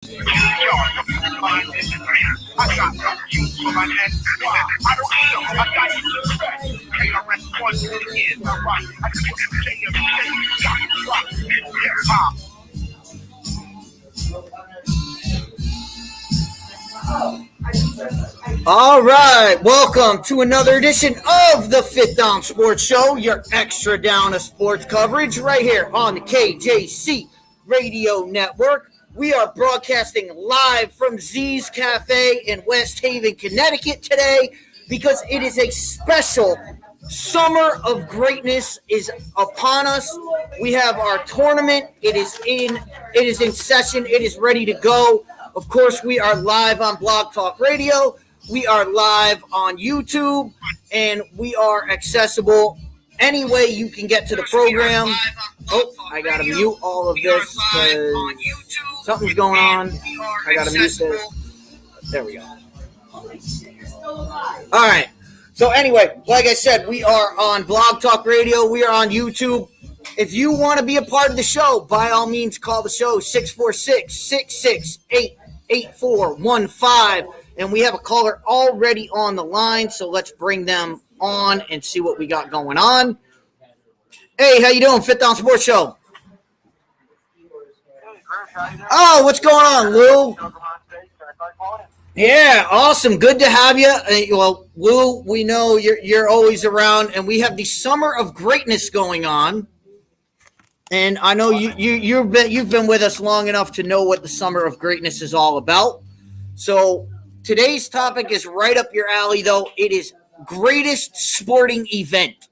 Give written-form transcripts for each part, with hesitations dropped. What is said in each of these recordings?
All right, welcome to another edition of the Fit Down Sports Show, your extra down of sports coverage right here on the KJC Radio Network. We are broadcasting live from Z's Cafe in West Haven, Connecticut today because it is a special Summer of Greatness is upon us. We have our tournament. It is in session. It is ready to go. Of course, we are live on Blog Talk Radio. We are live on YouTube, and we are accessible any way you can get to the program. Oh, I got to mute all of this because something's going on. I got to mute this. There we go. All right. So anyway, like I said, we are on Blog Talk Radio. We are on YouTube. If you want to be a part of the show, by all means, call the show 646-668-8415. And we have a caller already on the line, so let's bring them on and see what we got going on. Hey, how you doing? Fit Down Sports Show. Oh, what's going on, Lou? Yeah, awesome. Good to have you. Well, Lou, we know you're always around, and we have the Summer of Greatness going on. And I know you've been with us long enough to know what the Summer of Greatness is all about. So today's topic is right up your alley, though. It is greatest sporting event.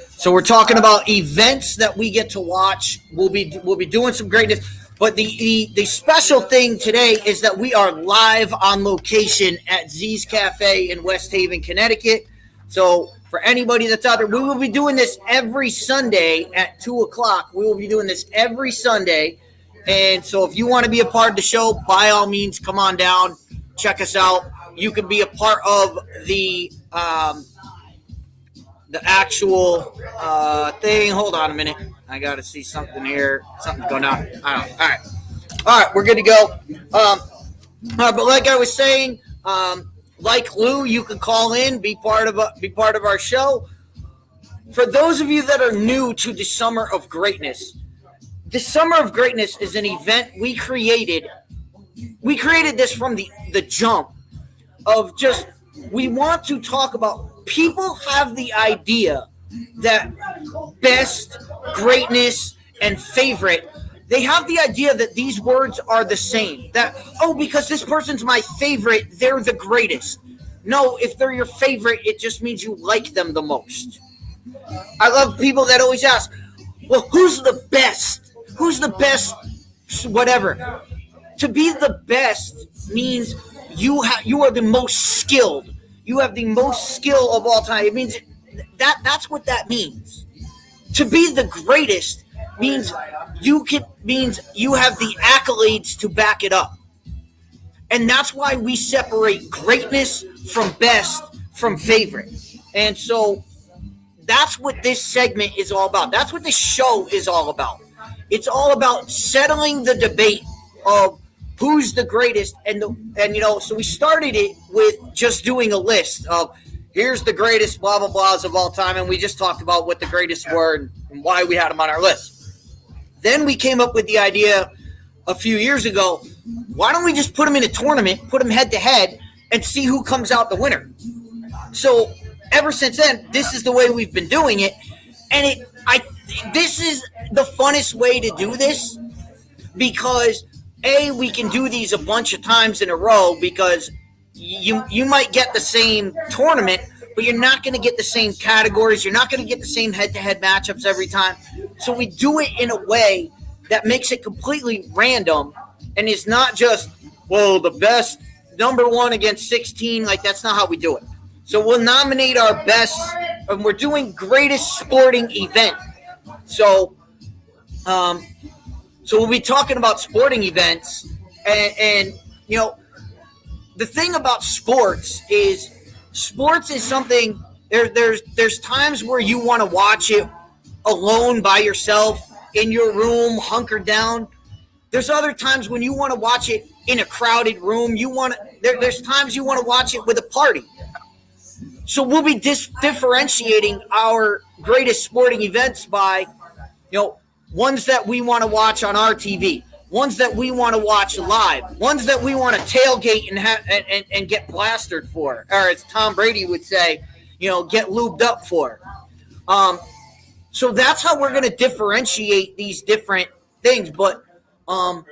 So we're talking about events that we get to watch. We'll be doing some greatness. But the special thing today is that we are live on location at Z's Cafe in West Haven, Connecticut. So for anybody that's out there, we will be doing this every Sunday at 2 o'clock. We will be doing this every Sunday. And so if you want to be a part of the show, by all means, come on down, check us out. You can be a part of the actual thing. Hold on a minute. I got to see something here. Something's going on. I don't know. All right, we're good to go. But like I was saying, like Lou, you can call in, be part of our show. For those of you that are new to the Summer of Greatness, the Summer of Greatness is an event we created. We created this from the jump of just, we want to talk about, people have the idea that best, greatness, and favorite, they have the idea that these words are the same. That, because this person's my favorite, they're the greatest. No, if they're your favorite, it just means you like them the most. I love people that always ask, well, who's the best? Who's the best whatever? To be the best means you are the most skilled. You have the most skill of all time. It means that's what that means. To be the greatest means you have the accolades to back it up. And that's why we separate greatness from best from favorite. And so that's what this segment is all about. That's what this show is all about. It's all about settling the debate of who's the greatest. So we started it with just doing a list of here's the greatest blah, blah, blahs of all time. And we just talked about what the greatest were and why we had them on our list. Then we came up with the idea a few years ago, why don't we just put them in a tournament, put them head to head, and see who comes out the winner? So ever since then, this is the way we've been doing it. And this is the funnest way to do this because, we can do these a bunch of times in a row because you might get the same tournament, but you're not going to get the same categories. You're not going to get the same head-to-head matchups every time. So we do it in a way that makes it completely random and is not just, the best number one against 16. Like, that's not how we do it. So we'll nominate our best, and we're doing greatest sporting event. So we'll be talking about sporting events, and the thing about sports is something. There's times where you want to watch it alone by yourself in your room, hunkered down. There's other times when you want to watch it in a crowded room. There's times you want to watch it with a party. So we'll be differentiating our greatest sporting events by, ones that we want to watch on our TV, ones that we want to watch live, ones that we want to tailgate and get plastered for, or as Tom Brady would say, get lubed up for. So that's how we're going to differentiate these different things. But Lou,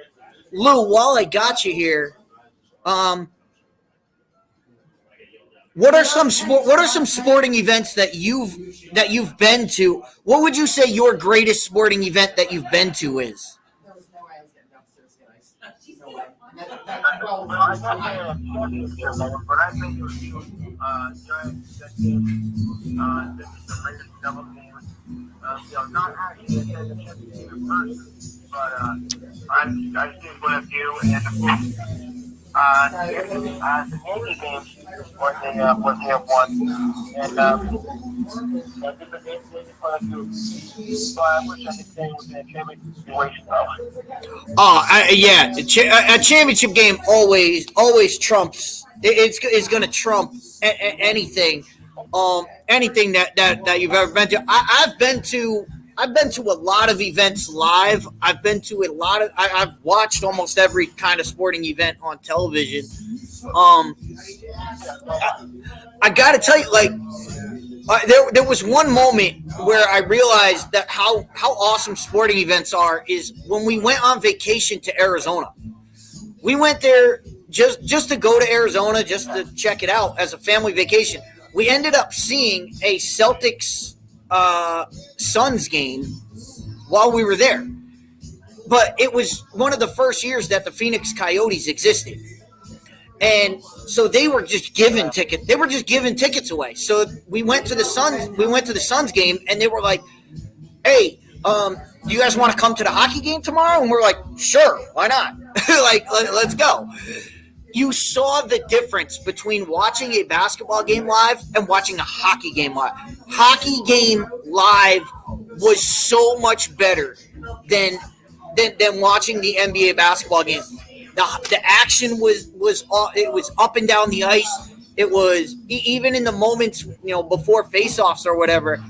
while I got you here, what are some sporting events that you've been to? What would you say your greatest sporting event that you've been to is? Well, I got a championship level, but I've been to a few giant games, the Raiders double games. Not actually as a championship in person, but I did win a few, and of course, the Yankee games when they have won, and I did the games quite a few. So I wish I could say it was in a championship situation though. Oh, yeah, a championship game always trumps. It's going to trump anything. Anything that you've ever been to. I've been to a lot of events live. I've been to a lot of. I've watched almost every kind of sporting event on television. I got to tell you, like, there was one moment where I realized that how awesome sporting events are is when we went on vacation to Arizona. We went there just to go to Arizona, just to check it out as a family vacation. We ended up seeing a Celtics Suns game while we were there. But it was one of the first years that the Phoenix Coyotes existed. And so they were just giving tickets. They were just giving tickets away. So we went to the Suns game, and they were like, "Hey, do you guys want to come to the hockey game tomorrow?" And we're like, "Sure, why not? Let's go." You saw the difference between watching a basketball game live and watching a hockey game live. Hockey game live was so much better than watching the NBA basketball game. The action was up and down the ice. It was even in the moments before faceoffs or whatever.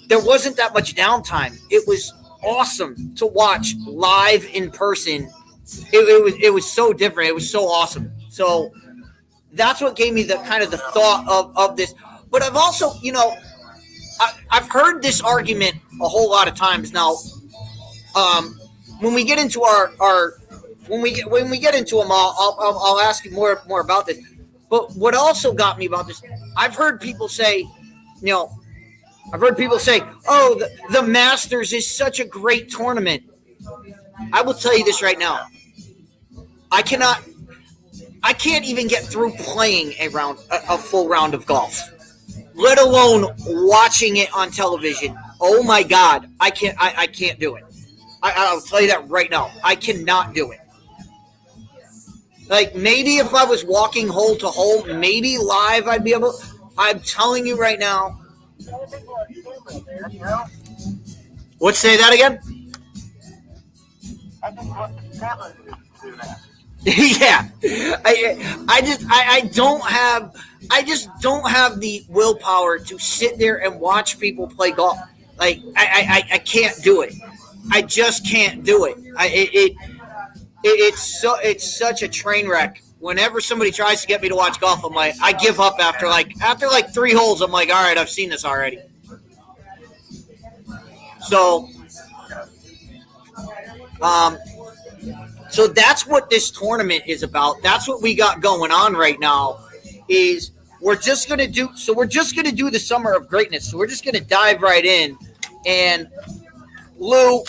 There wasn't that much downtime. It was awesome to watch live in person. It was so different. It was so awesome. So that's what gave me the kind of the thought of this. But I've also, I've heard this argument a whole lot of times now. When we get into when we get into them, I'll ask you more about this. But what also got me about this, I've heard people say, "Oh, the Masters is such a great tournament." I will tell you this right now. I can't even get through playing a full round of golf, let alone watching it on television. Oh my God, I can't do it. I'll tell you that right now. I cannot do it. Like, maybe if I was walking hole to hole, maybe live I'd be able. I'm telling you right now. What? Say that again? Yeah, I just don't have the willpower to sit there and watch people play golf. Like, I can't do it. I just can't do it. It's such a train wreck. Whenever somebody tries to get me to watch golf, I'm like, I give up after like 3 holes. I'm like, all right, I've seen this already. So, so that's what this tournament is about. That's what we got going on right now. Is we're just gonna do the Summer of Greatness. So we're just gonna dive right in. And Lou,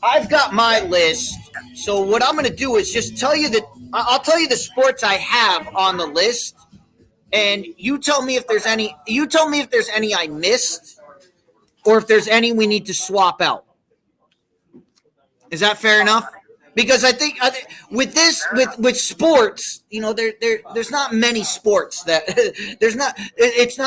I've got my list. So what I'm gonna do is just tell you I'll tell you the sports I have on the list, and you tell me if there's any. You tell me if there's any I missed, or if there's any we need to swap out. Is that fair enough? Because I think with sports, there's not many sports that there's not. It's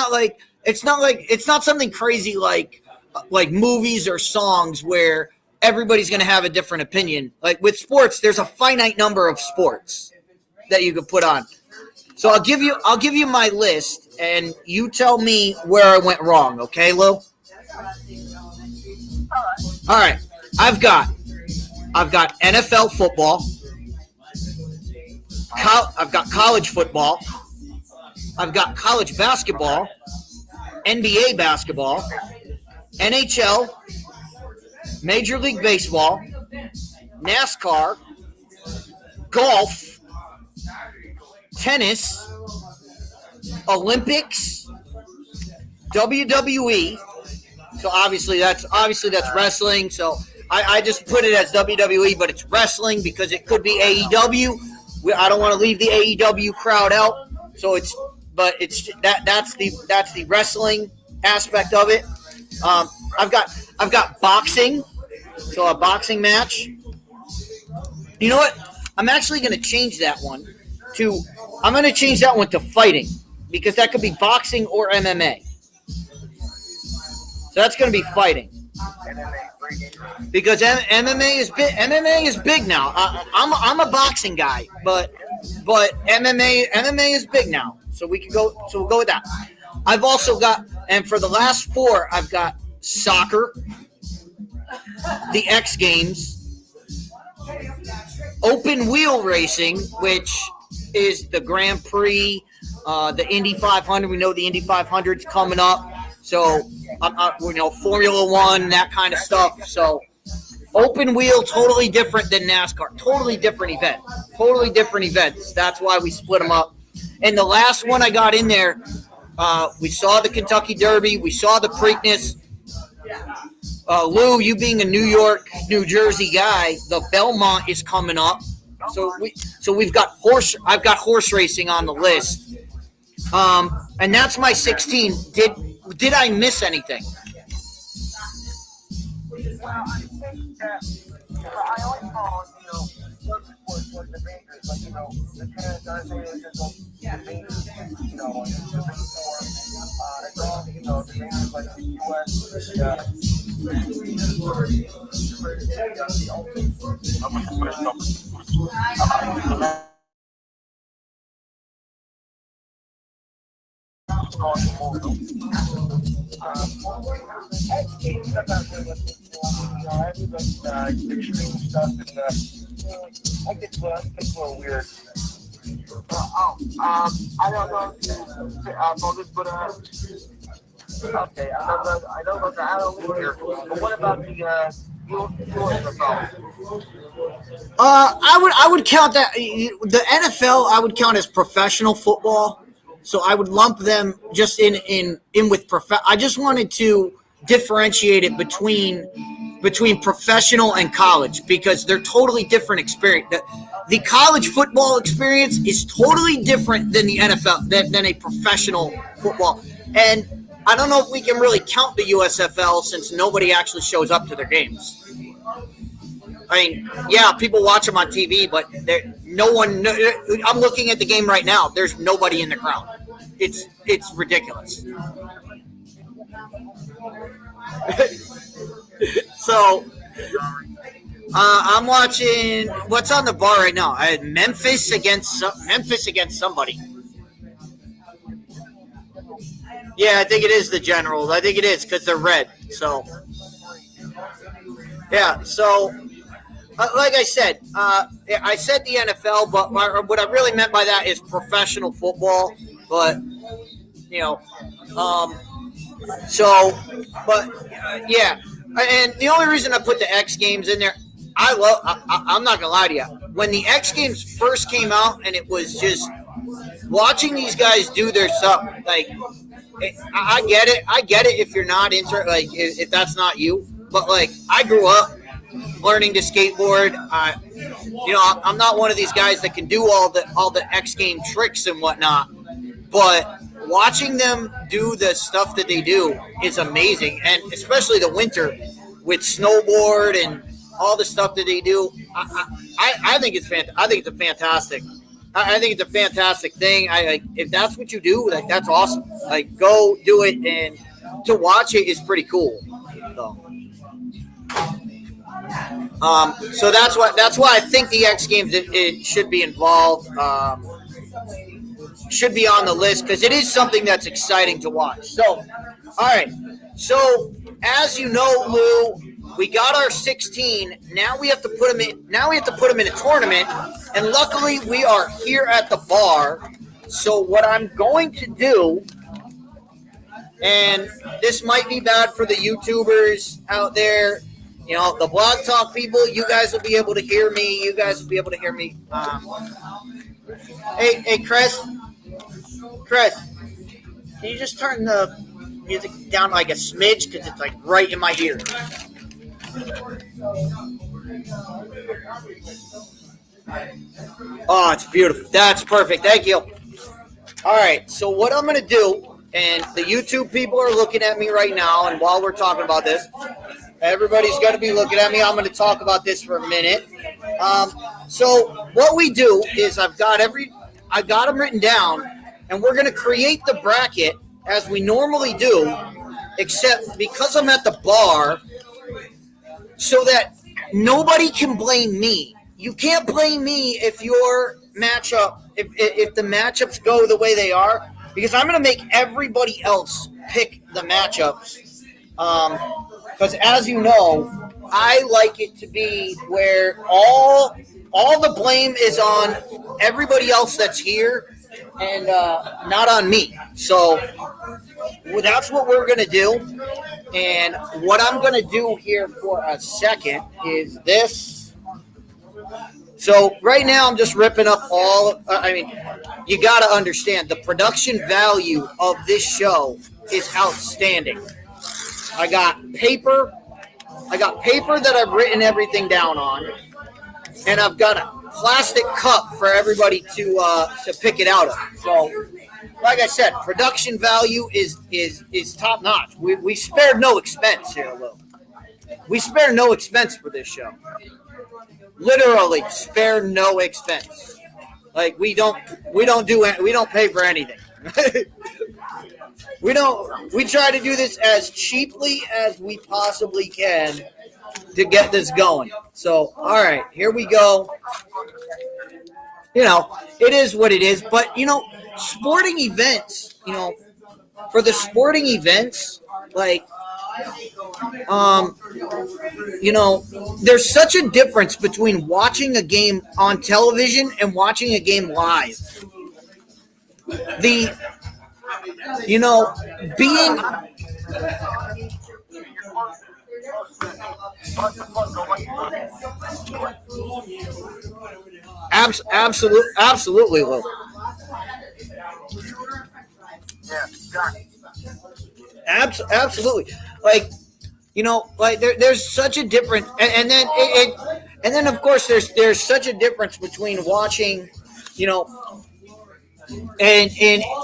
not something crazy like like movies or songs where everybody's going to have a different opinion. Like with sports, there's a finite number of sports that you could put on. So I'll give you my list, and you tell me where I went wrong. Okay, Lou? All right. I've got NFL football. I've got college football. I've got college basketball, NBA basketball, NHL, Major League Baseball, NASCAR, golf, tennis, Olympics, WWE. So obviously that's wrestling. So I just put it as WWE, but it's wrestling because it could be AEW. I don't want to leave the AEW crowd out. So that's the wrestling aspect of it. I've got boxing, so a boxing match. You know what? I'm actually going to change that one to fighting, because that could be boxing or MMA. So that's going to be fighting, because MMA is big now. I'm a boxing guy, but MMA is big now. So we'll go with that. I've also got, and for the last four, I've got soccer, the X Games, open wheel racing, which is the Grand Prix, the Indy 500. We know the Indy 500's coming up. So, Formula One, that kind of stuff. So, open wheel, totally different than NASCAR. Totally different events. That's why we split them up. And the last one I got in there, we saw the Kentucky Derby. We saw the Preakness. Lou, you being a New York, New Jersey guy, the Belmont is coming up. So we've got I've got horse racing on the list. And that's my 16. Did I miss anything? Well, I think that I always call, certain sports like the majors, like, the tennis, I think it's just the majors, the baseball, it's all, the majors like the U.S., extreme stuff, and I get a little weird. I don't know if you this, but okay, I know about the Halloween here, but what about the I would count that the NFL. I would count as professional football. So I would lump them just in with I just wanted to differentiate it between professional and college, because they're totally different experience. The college football experience is totally different than the NFL, than a professional football. And I don't know if we can really count the USFL since nobody actually shows up to their games. I mean, yeah, people watch them on TV, but no one. I'm looking at the game right now. There's nobody in the crowd. It's ridiculous. So, I'm watching. What's on the bar right now? I had Memphis against somebody. Yeah, I think it is the Generals. I think it is because they're red. So, yeah. So. Like I said the NFL, but what I really meant by that is professional football. But yeah. And the only reason I put the X Games in there, I'm not gonna lie to you. When the X Games first came out, and it was just watching these guys do their stuff, like I get it if you're not into like if that's not you, but like I grew up learning to skateboard. I'm not one of these guys that can do all the X Game tricks and whatnot, but watching them do the stuff that they do is amazing, and especially the winter with snowboard and all the stuff that they do. I think it's fantastic. I think it's fantastic. I think it's a fantastic thing. If that's what you do, like that's awesome. Like go do it, and to watch it is pretty cool. though. So that's why I think the X Games it should be involved. Should be on the list because it is something that's exciting to watch. So, all right. So as you know, Lou, we got our 16. Now we have to put them in. Now we have to put them in a tournament, and luckily we are here at the bar. So what I'm going to do, and this might be bad for the YouTubers out there, you know, the Blog Talk people, you guys will be able to hear me. You guys will be able to hear me. Hey, Chris, can you just turn the music down like a smidge because it's like right in my ear? Oh, it's beautiful. That's perfect. Thank you. All right, so what I'm going to do, and the YouTube people are looking at me right now, and while we're talking about this, everybody's going to be looking at me. I'm going to talk about this for a minute. So what we do is I got them written down, and we're going to create the bracket as we normally do, except because I'm at the bar, so that nobody can blame me. You can't blame me if your matchup, if the matchups go the way they are, because I'm going to make everybody else pick the matchups. Because as you know, I like it to be where all the blame is on everybody else that's here and not on me. So that's what we're going to do. And what I'm going to do here for a second is this. So right now I'm just ripping up you got to understand the production value of this show is outstanding. I got paper that I've written everything down on, and I've got a plastic cup for everybody to pick it out of. So, like I said, production value is top notch. We spared no expense here, Lou. We spare no expense for this show. Literally, spare no expense. Like we don't pay for anything. We try to do this as cheaply as we possibly can to get this going. So, all right, here we go. You know, it is what it is. But, you know, sporting events, you know, for the sporting events, like, you know, there's such a difference between watching a game on television and watching a game live. You know, being absolutely, Lou. Absolutely. Like, you know, like there's such a difference, and then of course there's such a difference between watching, you know, and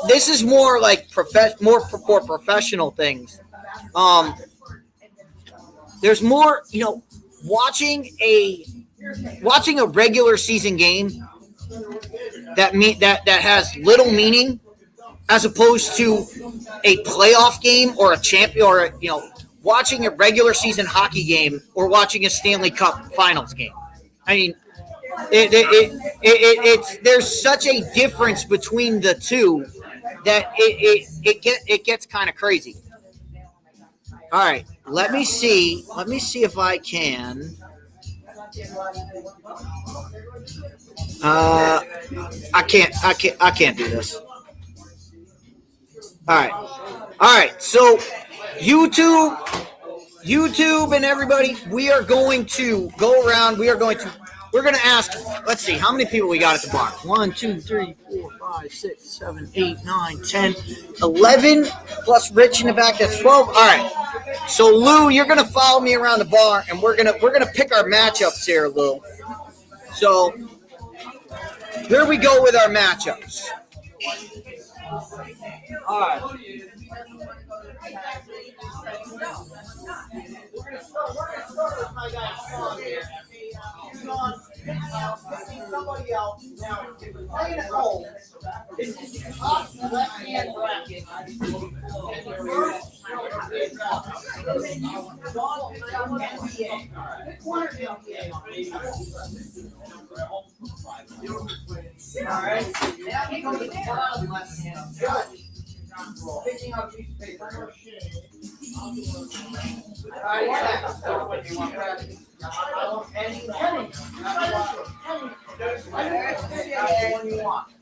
this is more like more for professional things. There's more, you know, watching a regular season game that has little meaning, as opposed to a playoff game or a champion, or you know, watching a regular season hockey game or watching a Stanley Cup Finals game. I mean, it's there's such a difference between the two that it gets kind of crazy. All right, let me see if I can. I can't do this. All right. So YouTube and everybody, we are going to go around. We're going to ask, let's see, how many people we got at the bar? 1, 2, 3, 4, 5, 6, 7, 8, 9, 10, 11, plus Rich in the back, that's 12. All right. So Lou, you're going to follow me around the bar, and we're going to pick our matchups here, Lou. So here we go with our matchups. All right. We're going to start with my guy Sean here. Sean, somebody else. Now, if we're playing at home, this is the top left-hand bracket. right. Now he goes to the bottom left hand. Picking up piece of paper.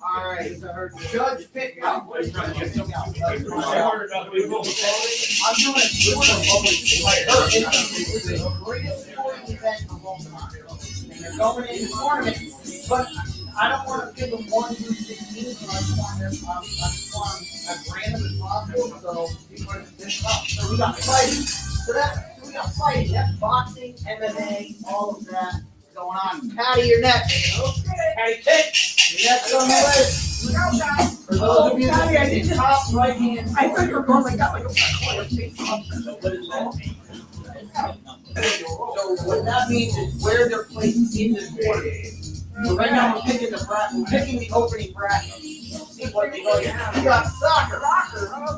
All right. Judge pick up. I'm doing the greatest sporting event of all time. And they're going in the tournament, but I don't want to give them 1 through 16. So I just want as random as possible. So people are just up. So we got fighting. So we got fighting. That's boxing, MMA, all of that going on. Patty, your next. Okay. Patty, kick. Your next on the list. For those of you that are in the top right hand. I thought you were going like that, like a face off. So what that means is where they're placed in the order. So right now we're picking the bracket. We're picking the opening bracket. See what they go. You got soccer.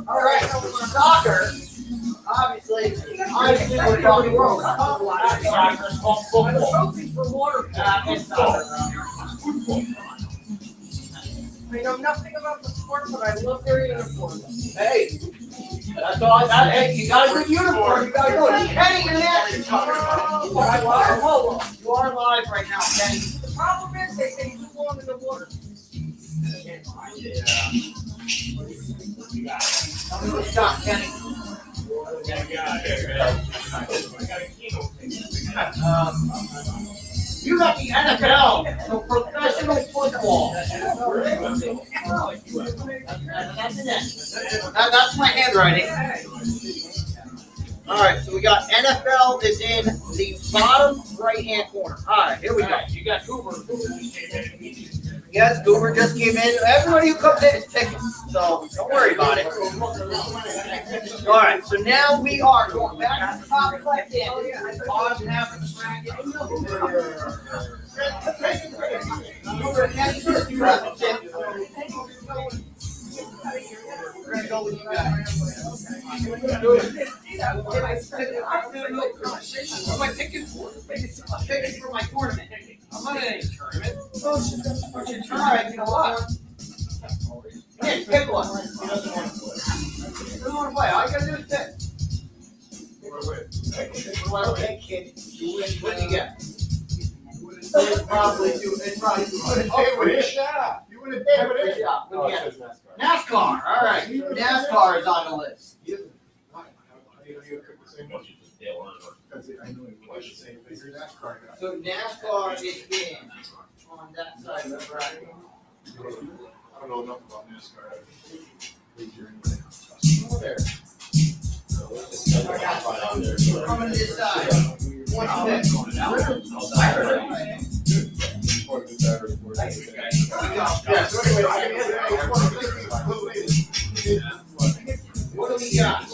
All right. Soccer. Obviously we're talking world. Soccer. Trophies for water. And soccer. I know nothing about the sport, but I love their uniform. Hey, that's all. Hey, you got a good uniform. You gotta go. Kenny, you're next. You are live right now, Kenny. The problem is they stay too long in the water. Tell me what's up, Kenny. You got the NFL, so professional football. That's an N. That's my handwriting. All right, so we got NFL is in the bottom right-hand corner. All right, here we go. You got Goober. Yes, Goober just came in. Everybody who comes in is picking, so don't worry about it. All right, so now we are going back to the top left hand. Bottom half of the bracket. We're going to go with you guys. What am I picking for? I'm picking for my tournament. I'm not in any tournament. What's your tournament? All right, you know what? Yeah, pick one. He doesn't want to play. He doesn't want to play. All you got to do is pick. Okay, kid. What do you get? It's probably too. It's probably too. You would have paid with it. NASCAR. All right. NASCAR is on the list. So NASCAR is in on that side of the bracket. I don't know enough about NASCAR. There. Come on this side. One What do we got?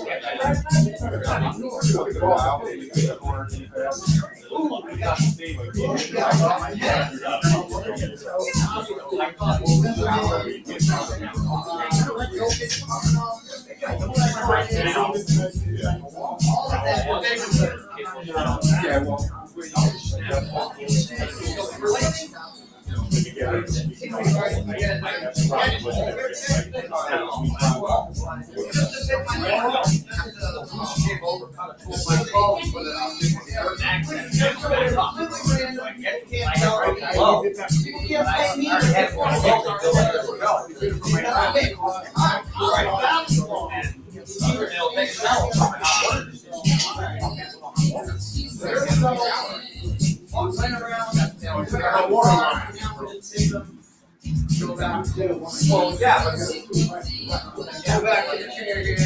Go back to the chair here.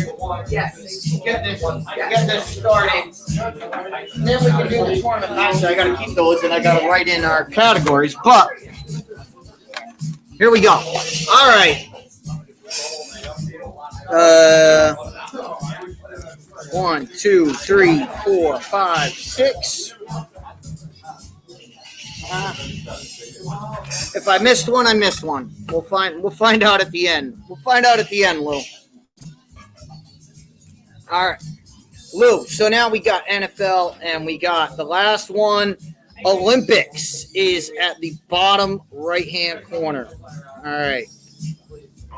Yes. Get this started. Then we can do the tournament match. I got to keep those, and I got to write in our categories. But here we go. All right. 1, 2, 3, 4, 5, 6. If I missed one, I missed one. We'll find out at the end. We'll find out at the end, Lou. All right. Lou. So now we got NFL and we got the last one. Olympics is at the bottom right-hand corner. All right.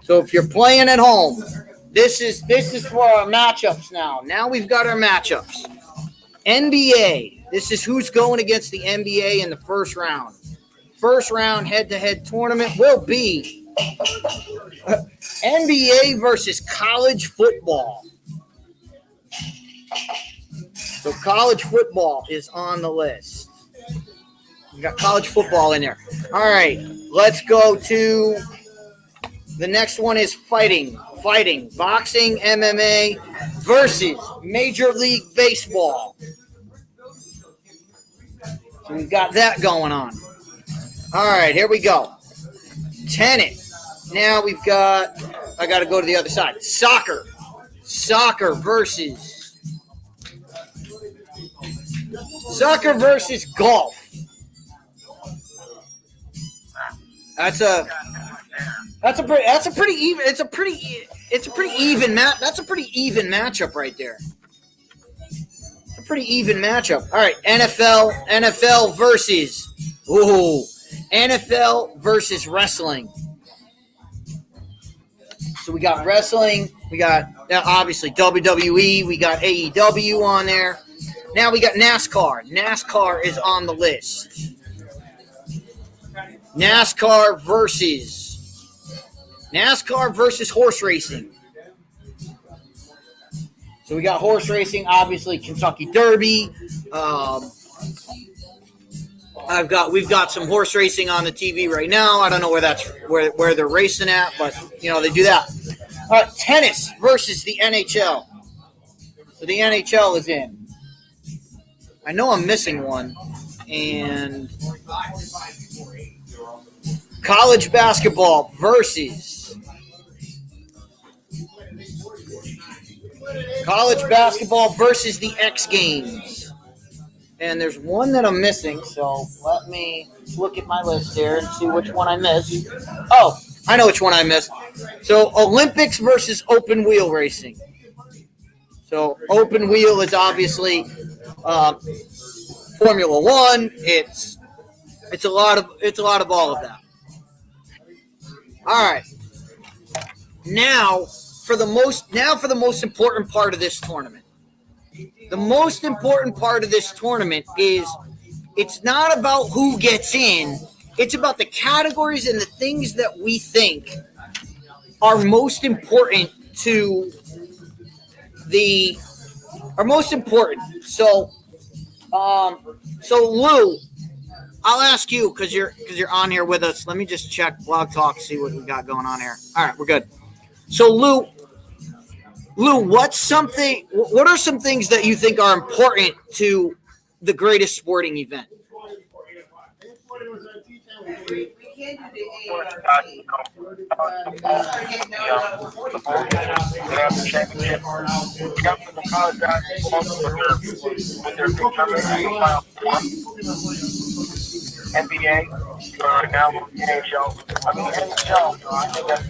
So if you're playing at home, this is for our matchups now. Now we've got our matchups. NBA. This is who's going against the NBA in the first round. First round head-to-head tournament will be NBA versus college football. So college football is on the list. We got college football in there. All right, let's go to the next one is fighting. Boxing, MMA versus Major League Baseball. So we've got that going on. All right, here we go. Tennis. Now we've got, I got to go to the other side. Soccer versus golf. That's a pretty even. It's a pretty even That's a pretty even matchup right there. A pretty even matchup. All right, NFL versus wrestling. So we got wrestling. We got obviously WWE. We got AEW on there. Now we got NASCAR. NASCAR is on the list. NASCAR versus horse racing. So we got horse racing, obviously Kentucky Derby. We've got some horse racing on the TV right now. I don't know where they're racing at, but they do that. Tennis versus the NHL. So the NHL is in. I know I'm missing one, and college basketball versus the X Games. And there's one that I'm missing, so let me look at my list here and see which one I missed. Oh, I know which one I missed. So Olympics versus open wheel racing. So open wheel is obviously Formula One. It's a lot of all of that. All right. Now for the most important part of this tournament. The most important part of this tournament is it's not about who gets in. It's about the categories and the things that we think are most important to are most important. So Lou, I'll ask you because you're on here with us. Let me just check Blog Talk, see what we got going on here. All right, we're good. So Lou, what are some things that you think are important to the greatest sporting event? NBA, now with the NHL. I mean, NHL, I think that's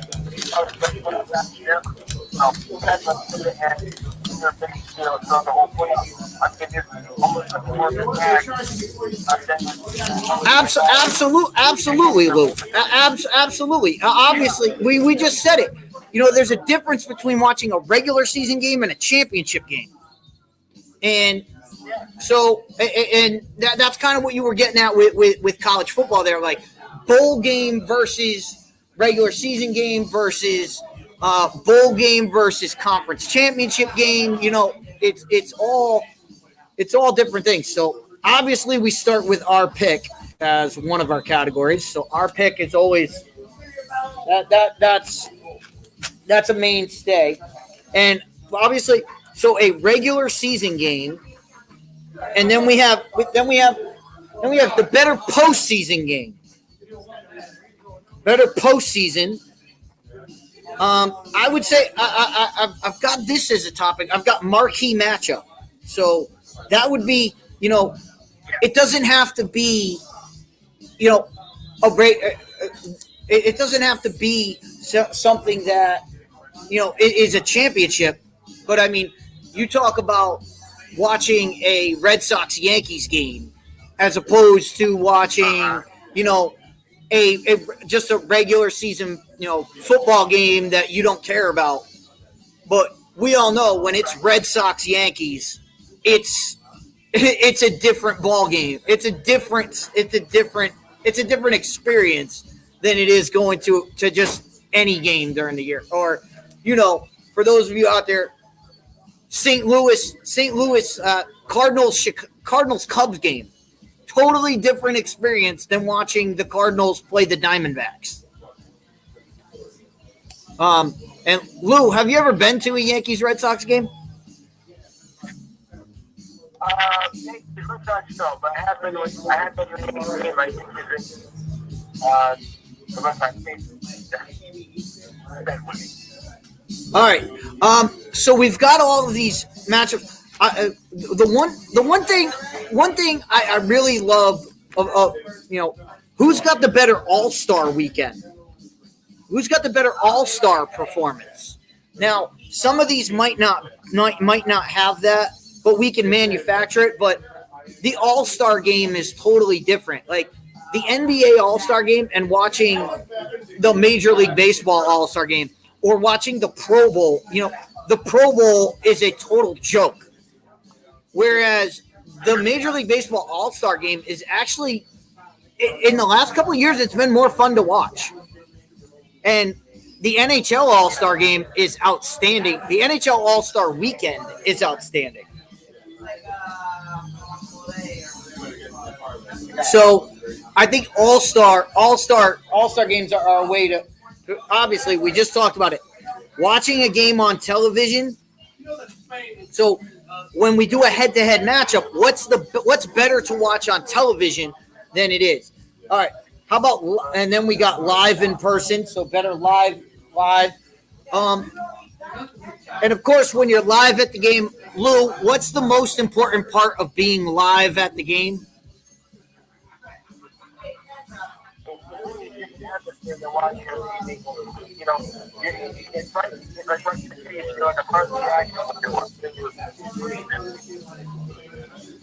the whole point. I think it's almost like more Absolutely, Lou. Absolutely. Obviously, we just said it. There's a difference between watching a regular season game and a championship game. And so, and that's kind of what you were getting at with college football there, like bowl game versus regular season game versus bowl game versus conference championship game. It's all different things. So obviously we start with our pick as one of our categories. So our pick is always that's a mainstay. And obviously, so a regular season game, and then we have the better postseason game. Better postseason. I would say I've got this as a topic. I've got marquee matchup. So that would be, it doesn't have to be, it doesn't have to be something that, is a championship. But I mean, you talk about watching a Red Sox Yankees game as opposed to watching, you know, a just a regular season, football game that you don't care about. But we all know when it's Red Sox Yankees, it's a different ball game. It's a different experience than it is going to just any game during the year. Or, for those of you out there, St. Louis Cardinals Cubs game. Totally different experience than watching the Cardinals play the Diamondbacks. And Lou, have you ever been to a Yankees Red Sox game? The Red Sox, no, but I have been to a game. I think it's the Red Sox game. All right. So we've got all of these matchups. The one thing I really love of who's got the better All-Star weekend? Who's got the better All-Star performance? Now, some of these might not have that, but we can manufacture it. But the All-Star game is totally different. Like the NBA All-Star game and watching the Major League Baseball All-Star game or watching the Pro Bowl, the Pro Bowl is a total joke. Whereas the Major League Baseball All-Star game is actually, in the last couple of years, it's been more fun to watch. And the NHL All-Star game is outstanding. The NHL All-Star weekend is outstanding. So I think All-Star games are a way to, obviously, we just talked about it. Watching a game on television. So when we do a head-to-head matchup, what's better to watch on television than it is? All right. How about, and then we got live in person, so better live. And of course, when you're live at the game, Lou, what's the most important part of being live at the game?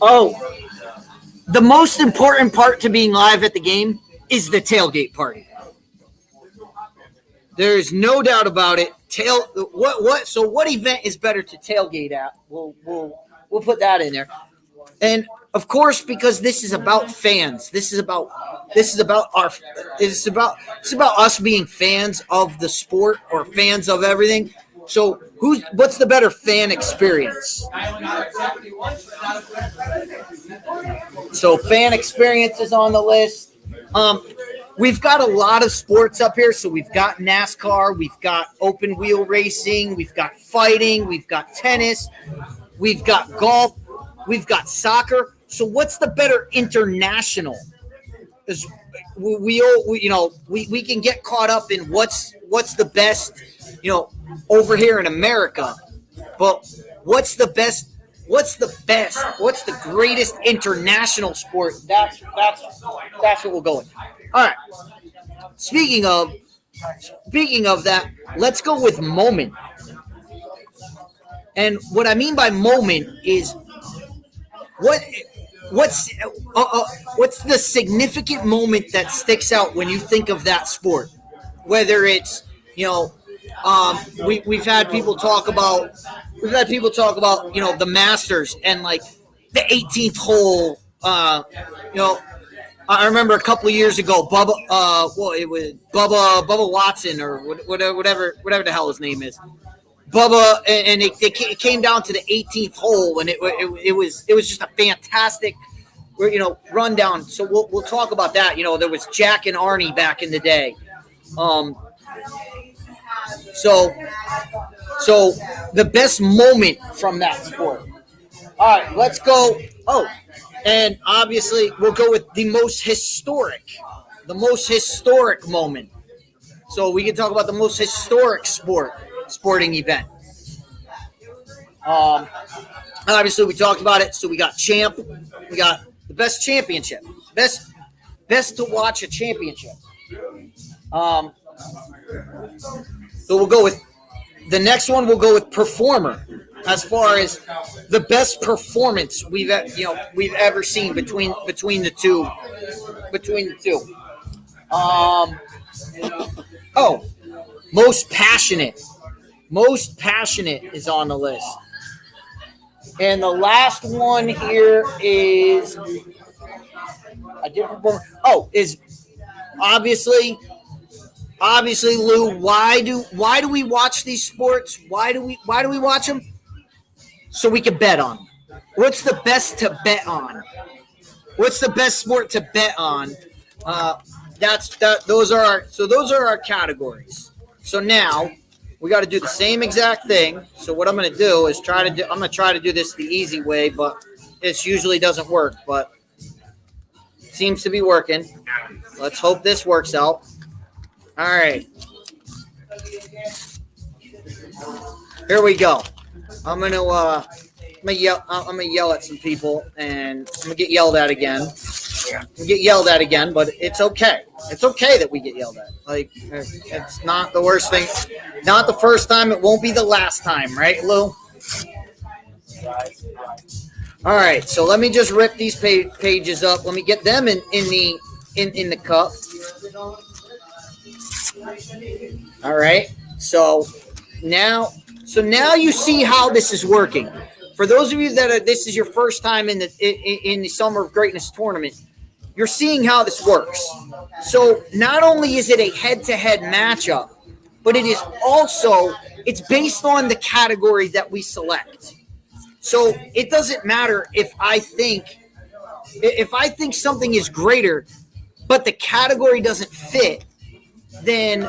Oh, the most important part to being live at the game is the tailgate party. There's no doubt about it. So what event is better to tailgate at? We'll put that in there. And of course, because this is about fans. This is about us being fans of the sport or fans of everything. So what's the better fan experience? So fan experience is on the list. We've got a lot of sports up here. So we've got NASCAR, we've got open wheel racing, we've got fighting, we've got tennis, we've got golf, we've got soccer. So what's the better international? Because we can get caught up in what's the best, over here in America. But what's the best? What's the greatest international sport? That's what we'll go with. All right. Speaking of that, let's go with moment. And what I mean by moment is what's the significant moment that sticks out when you think of that sport? Whether it's we've had people talk about the Masters and like the 18th hole. I remember a couple of years ago, Bubba Watson or whatever the hell his name is. Bubba, and it came down to the 18th hole, and it was just a fantastic, rundown. So we'll talk about that. There was Jack and Arnie back in the day. So the best moment from that sport. All right, let's go. Oh, and obviously we'll go with the most historic moment. So we can talk about the most historic sporting event. Obviously we talked about it. So we got champ. We got the best championship. Best to watch a championship. So we'll go with the next one. We'll go with performer. as far as the best performance we've ever seen between the two. Oh, most passionate. Most passionate is on the list. And the last one here is is obviously Lou. Why do we watch these sports? Why do we watch them? So we can bet on them. What's the best to bet on? What's the best sport to bet on? Those are our categories. So now we got to do the same exact thing. So what I'm going to do is I'm going to try to do this the easy way, but it usually doesn't work, but it seems to be working. Let's hope this works out. All right. Here we go. I'm going to yell at some people, and I'm going to get yelled at again. But it's okay. It's okay that we get yelled at. Like, it's not the worst thing. Not the first time. It won't be the last time, right, Lou? All right. So let me just rip these pages up. Let me get them in the cup. All right. So now you see how this is working. For those of you this is your first time in the Summer of Greatness tournament, you're seeing how this works. So not only is it a head-to-head matchup, but it's based on the category that we select. So it doesn't matter if I think something is greater, but the category doesn't fit, then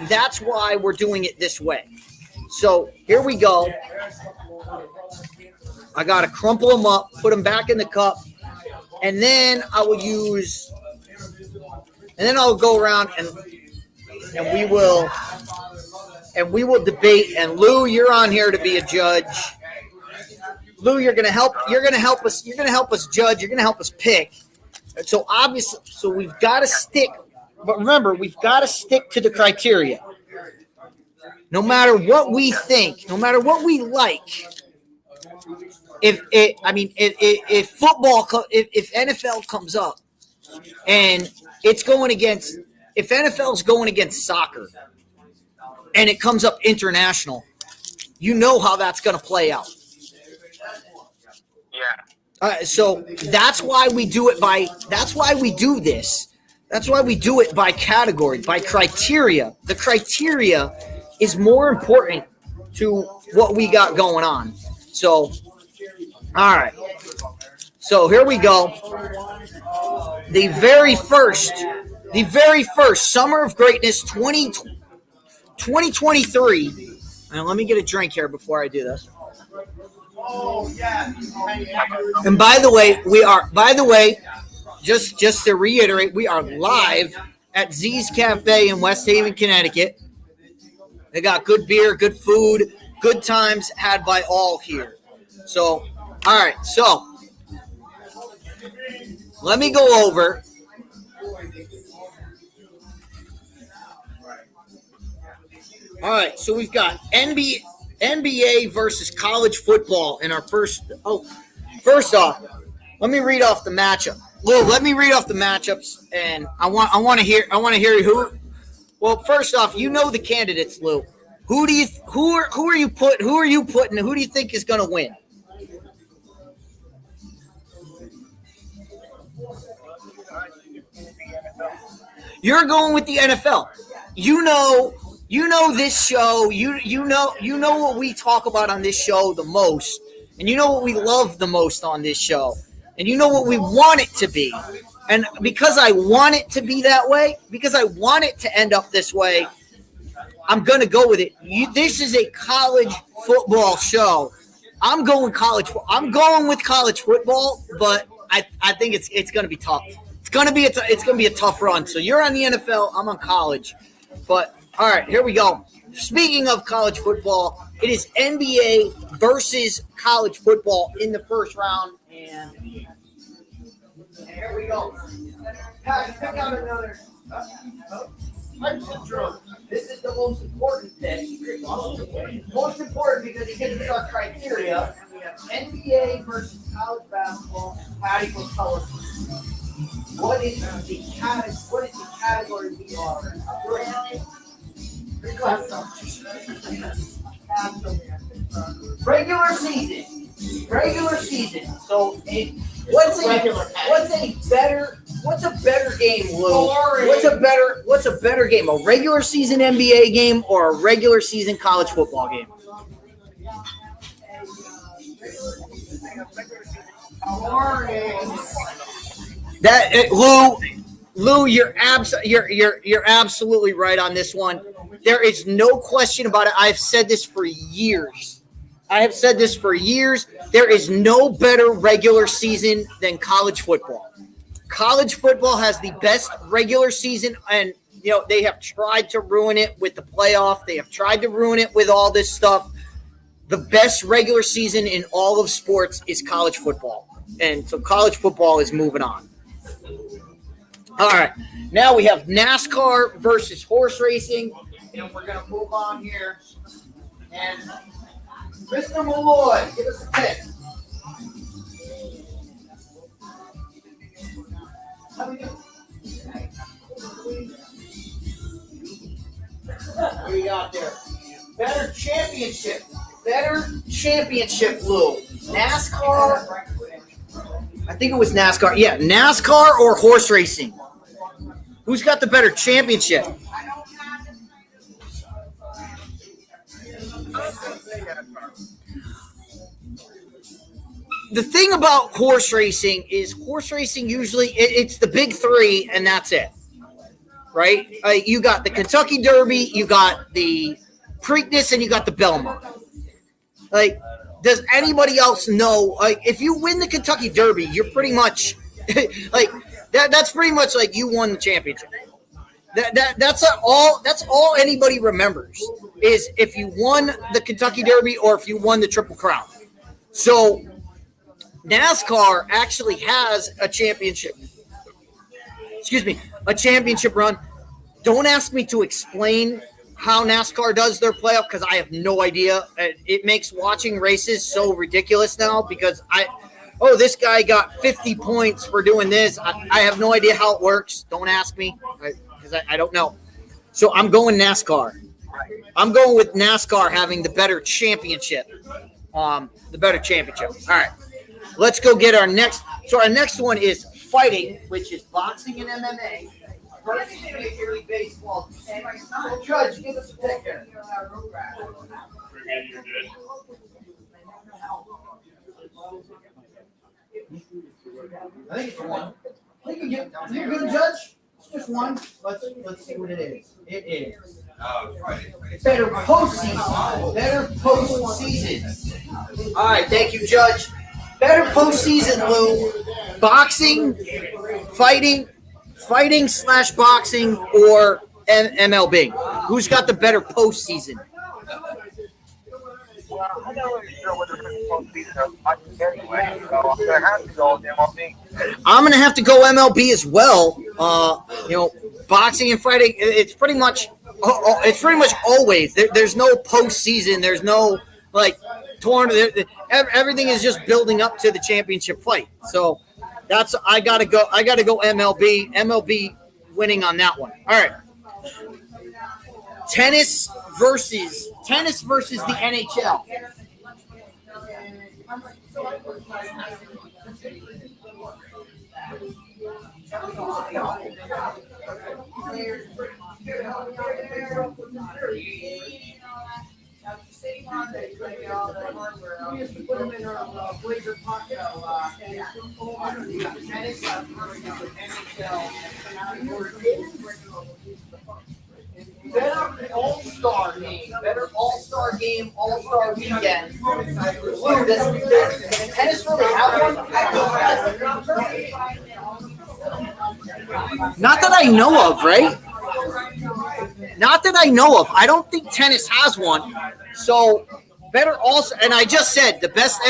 that's why we're doing it this way. So here we go. I got to crumple them up, put them back in the cup, and then I'll go around and we will debate. And Lou, you're on here to be a judge. Lou, you're going to help us judge. You're going to help us pick. So obviously, we've got to stick. But remember, we've got to stick to the criteria. No matter what we think, no matter what we like. If NFL comes up and it's going against, if NFL's going against soccer and it comes up international, you know how that's going to play out. Yeah. So that's why we do it that's why we do this. That's why we do it by category, by criteria. The criteria is more important to what we got going on. So, all right. So here we go. The very first Summer of Greatness 2023. And let me get a drink here before I do this. And by the way, just to reiterate, we are live at Z's Cafe in West Haven, Connecticut. They got good beer, good food, good times had by all here. So, all right. So, let me go over. All right. So, we've got NBA versus college football in our first. Oh, first off, let me read off the matchup. Lou, let me read off the matchups, and I want to hear who. Well, first off, you know the candidates, Lou. Who are you putting? Who do you think is going to win? You're going with the NFL. You know this show. You know what we talk about on this show the most, and you know what we love the most on this show, and you know what we want it to be. And because I want it to be that way, because I want it to end up this way, I'm going to go with it. This is a college football show. I'm going with college football, but I think it's going to be tough. It's going to be a tough run. So you're on the NFL, I'm on college. But all right, here we go. Speaking of college football, it is NBA versus college football in the first round, and here we go. Pick out another. This is the most important pick. Most important because it gives us our criteria. NBA versus college basketball. Patty will tell us what is the category we are. Regular season. So what's a better game, Lou? What's a better game? A regular season NBA game or a regular season college football game? Lou, you're absolutely right on this one. There is no question about it. I've said this for years. There is no better regular season than college football. College football has the best regular season, and they have tried to ruin it with the playoff. They have tried to ruin it with all this stuff. The best regular season in all of sports is college football. And so college football is moving on. All right. Now we have NASCAR versus horse racing. And we're going to move on here. And Mr. Malloy, give us a pick. What do you got there? Better championship, Lou. NASCAR. I think it was NASCAR. Yeah, NASCAR or horse racing. Who's got the better championship? The thing about horse racing is usually it's the big three and that's it, right? You got the Kentucky Derby, you got the Preakness, and you got the Belmont. Like, does anybody else know? Like, if you win the Kentucky Derby, you're pretty much like that. That's pretty much like you won the championship. That's all anybody remembers is if you won the Kentucky Derby or if you won the Triple Crown. So NASCAR actually has a championship. A championship run. Don't ask me to explain how NASCAR does their playoff because I have no idea. It makes watching races so ridiculous now because this guy got 50 points for doing this. I have no idea how it works. Don't ask me because I don't know. So I'm going NASCAR. I'm going with NASCAR having the better championship. All right. Let's go get our next. So our next one is fighting, which is boxing and MMA. Versus Major League Baseball. Judge, give us a pick here. I think it's one. You're good, Judge. It's just one. Let's see what it is. It is better postseason. All right, thank you, Judge. Better postseason, Lou. Boxing, fighting / boxing or MLB? Who's got the better postseason? Well, I'm not really sure what the postseason is anyway, so I'm going to have to go with MLB. I'm going to have to go MLB as well. Boxing and fighting, it's pretty much always. There's no postseason. There's no tournament. Everything is just building up to the championship fight. So I gotta go MLB. MLB winning on that one. All right. Tennis versus the NHL. Better all-star game, all-star weekend. Look, does tennis really have one? Not that I know of, right? Not that I know of. I don't think tennis has one. So better also, and I just said the best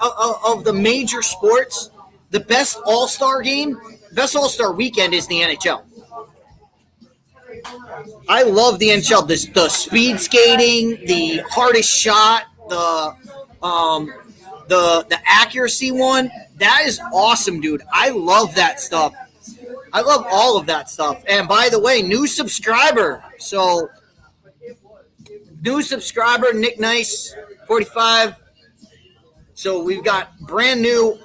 of the major sports, the best all-star game, best all-star weekend is the NHL. I love the NHL. The speed skating, the hardest shot, the accuracy one. That is awesome, dude. I love that stuff. I love all of that stuff. And by the way, new subscriber. So new subscriber, Nick Nice, 45. So we've got brand new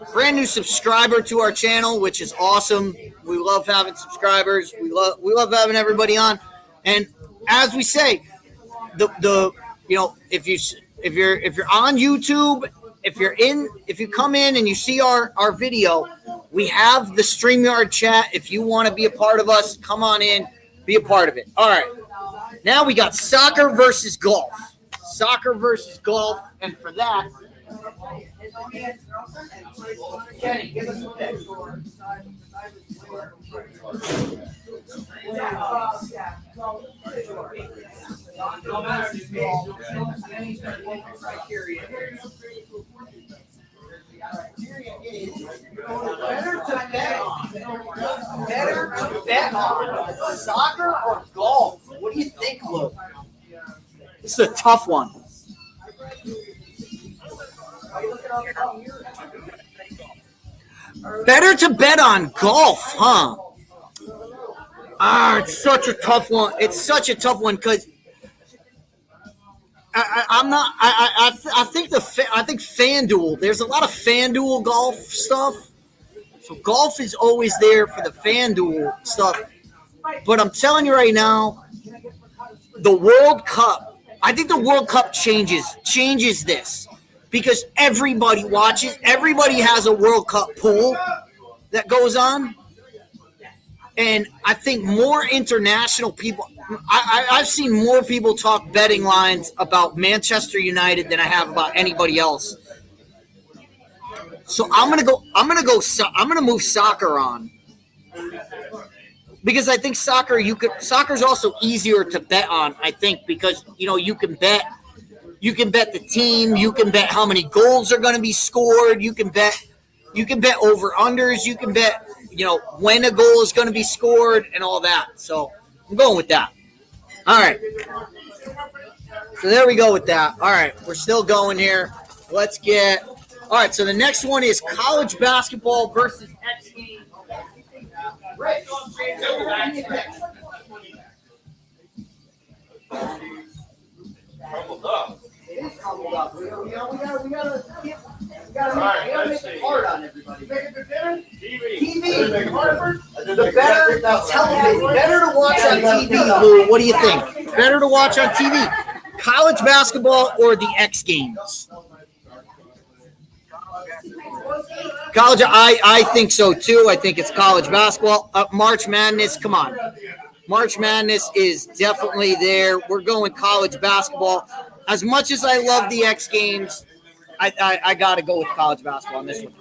subscriber to our channel, which is awesome. We love having subscribers. We love having everybody on. And as we say, if you're on YouTube, if you come in and you see our video, we have the StreamYard chat. If you want to be a part of us, come on in, be a part of it. All right. Now we got soccer versus golf. Soccer versus golf. And for that, Kenny, give us a pick. Better to bet on soccer or golf? What do you think, Luke? This is a tough one. Better to bet on golf, huh? It's such a tough one. It's such a tough one because I think FanDuel. There's a lot of FanDuel golf stuff. So golf is always there for the FanDuel stuff. But I'm telling you right now, the World Cup. I think the World Cup changes this. Because everybody watches, everybody has a World Cup pool that goes on. And I think more international people, I've seen more people talk betting lines about Manchester United than I have about anybody else. So I'm gonna move soccer on. Because I think soccer's also easier to bet on, I think, because you can bet the team. You can bet how many goals are going to be scored. You can bet over unders. You can bet, when a goal is going to be scored and all that. So I'm going with that. All right. So there we go with that. All right. We're still going here. All right. So the next one is college basketball versus X Games. Rick. Crumbled up. It is crumbled up. We gotta make it hard on everybody. TV. Better to watch on TV, Lou. What do you think? Better to watch on TV. College basketball or the X Games? College, I think so too. I think it's college basketball. March Madness, come on. March Madness is definitely there. We're going college basketball. As much as I love the X Games, I got to go with college basketball on this one.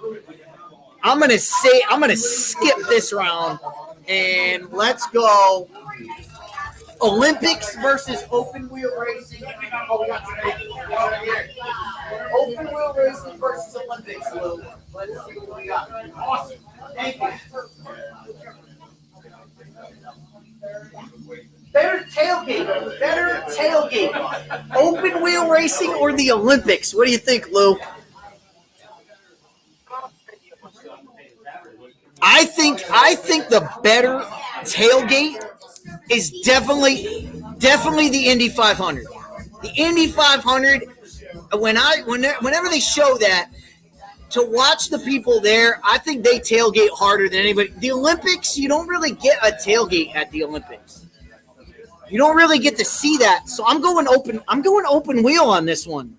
I'm gonna skip this round and let's go Olympics versus open wheel racing. Open wheel racing versus Olympics. Let's see what we got. Awesome. Thank you. Better tailgate. Open wheel racing or the Olympics? What do you think, Lou? I think the better tailgate is definitely the Indy 500. The Indy 500. Whenever they show that, to watch the people there, I think they tailgate harder than anybody. The Olympics, you don't really get a tailgate at the Olympics. You don't really get to see that. So I'm going open wheel on this one.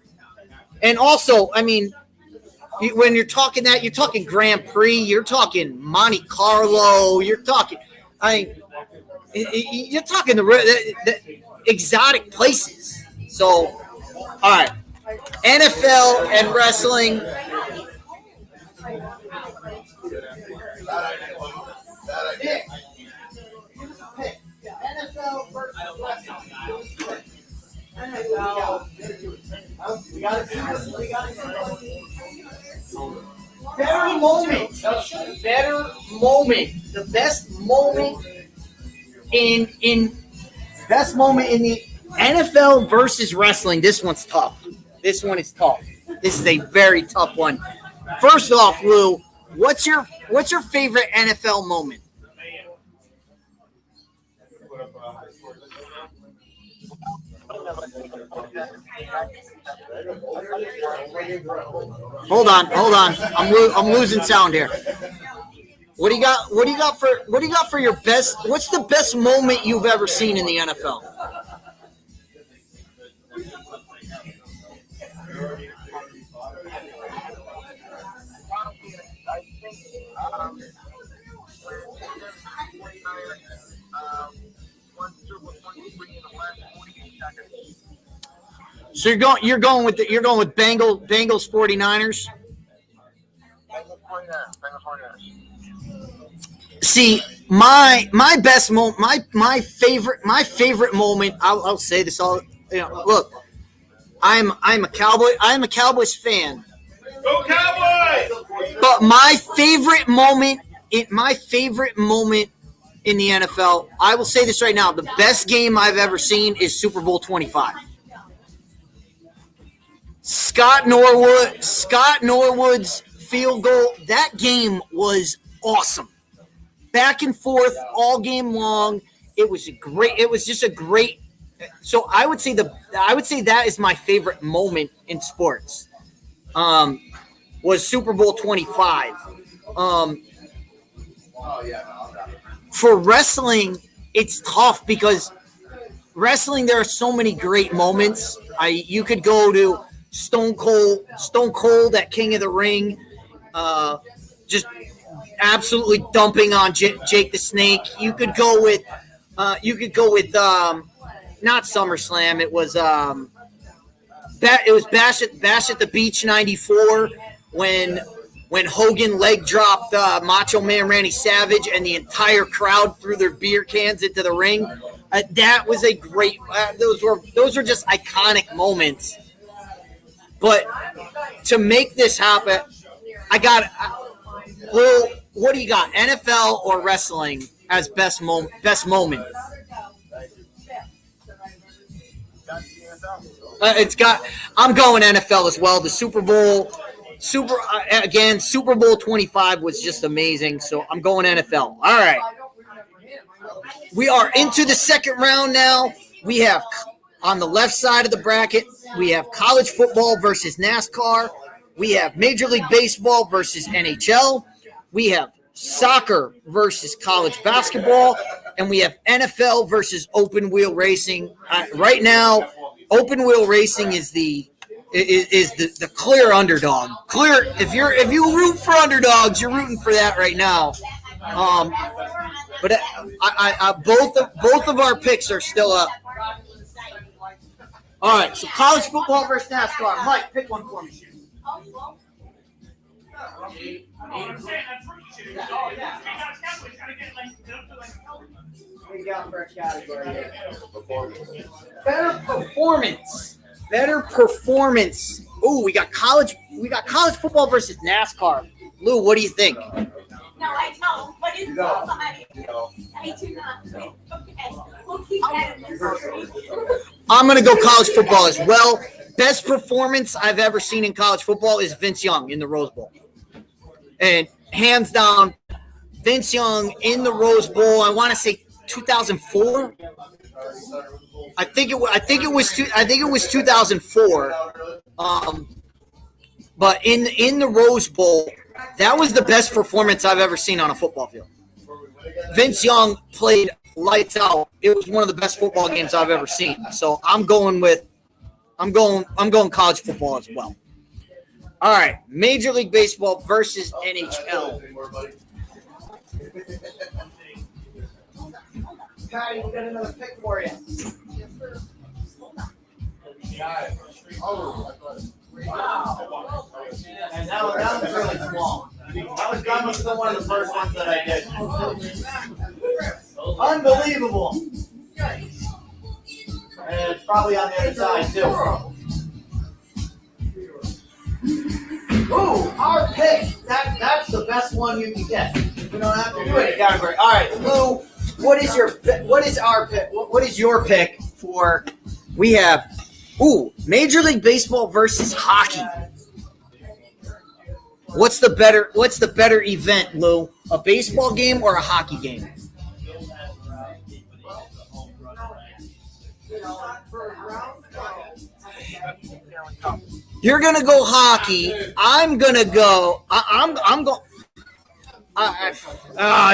And also, I mean, when you're talking that, you're talking Grand Prix, you're talking Monte Carlo, you're talking the exotic places. So, all right, NFL and wrestling. NFL versus wrestling. NFL. We got to better moment. The best moment in Best moment in the NFL versus wrestling. This one's tough. This one is tough. This is a very tough one. First off, Lou, what's your favorite NFL moment? Hold on. I'm losing sound here. What do you got for your best? What's the best moment you've ever seen in the NFL? So you're going with Bengals 49ers. See, my favorite moment. I'll say this all. Look, I'm a Cowboys fan. Go Cowboys! But my favorite moment in the NFL, I will say this right now: the best game I've ever seen is Super Bowl 25. Scott Norwood's field goal. That game was awesome. Back and forth all game long. It was just a great. So I would say that is my favorite moment in sports. Was Super Bowl 25. For wrestling, it's tough because wrestling there are so many great moments. You could go to Stone Cold at King of the Ring, just absolutely dumping on Jake the Snake. You could go with not SummerSlam. It was Bash at the Beach '94 when Hogan leg dropped Macho Man Randy Savage and the entire crowd threw their beer cans into the ring. That was a great. Those were just iconic moments. But to make this happen, Well, what do you got? NFL or wrestling as best moment? I'm going NFL as well. The Super Bowl 25 was just amazing. So I'm going NFL. All right. We are into the second round now. We have on the left side of the bracket, we have college football versus NASCAR. We have Major League Baseball versus NHL. We have soccer versus college basketball. And we have NFL versus open wheel racing. Right now, open wheel racing is the clear underdog. Clear. If you root for underdogs, you're rooting for that right now. But both of our picks are still up. All right, so college football versus NASCAR. Mike, pick one for me. We got for a category here. Better performance. Ooh, we got college football versus NASCAR. Lou, what do you think? No, I don't, but it's so funny. I do not. Okay, we'll keep that in the I'm going to go college football as well. Best performance I've ever seen in college football is Vince Young in the Rose Bowl. And hands down, Vince Young in the Rose Bowl, I want to say 2004. I think it was 2004. But in the Rose Bowl, that was the best performance I've ever seen on a football field. Vince Young played lights out. It was one of the best football games I've ever seen. So I'm going college football as well. All right, Major League Baseball versus NHL. Patty, we got another pick for you. Wow. And that was really small. That was one of the first ones that I did. Unbelievable. And it's probably on the other side, too. Ooh, our pick. That's the best one you can get. We don't have to do any category. All right, Lou, what is your pick for? We have Major League Baseball versus hockey. What's the better event, Lou? A baseball game or a hockey game? You're gonna go hockey. I'm gonna go. I'm going.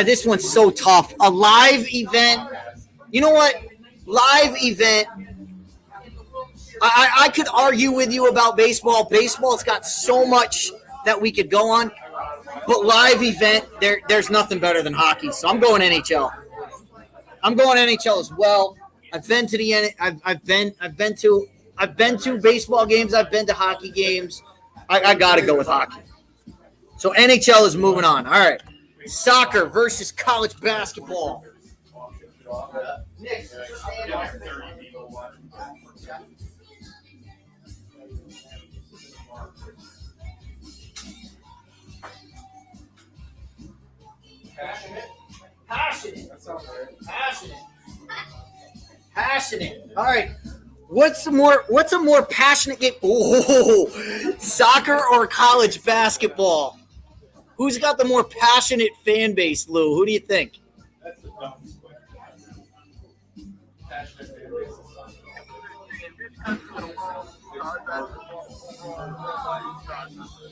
This one's so tough. A live event. You know what? Live event. I could argue with you about baseball. Baseball's got so much that we could go on, but live event, there's nothing better than hockey. So I'm going NHL. I'm going NHL as well. I've been to I've been to baseball games. I've been to hockey games. I got to go with hockey. So NHL is moving on. All right. Soccer versus college basketball. Passionate. All right. What's a more passionate game? Soccer or college basketball? Who's got the more passionate fan base, Lou? Who do you think? That's the toughest question. Passionate fan base.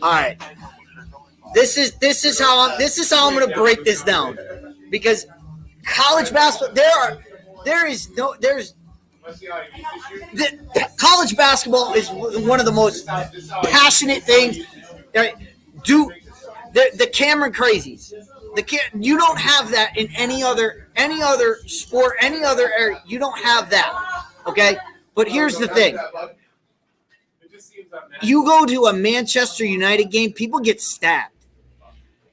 All right. This is how I'm going to break this down, because college basketball college basketball is one of the most passionate things. The Cameron crazies. You don't have that in any other sport, any other area. You don't have that. Okay? But here's the thing. You go to a Manchester United game, people get stabbed.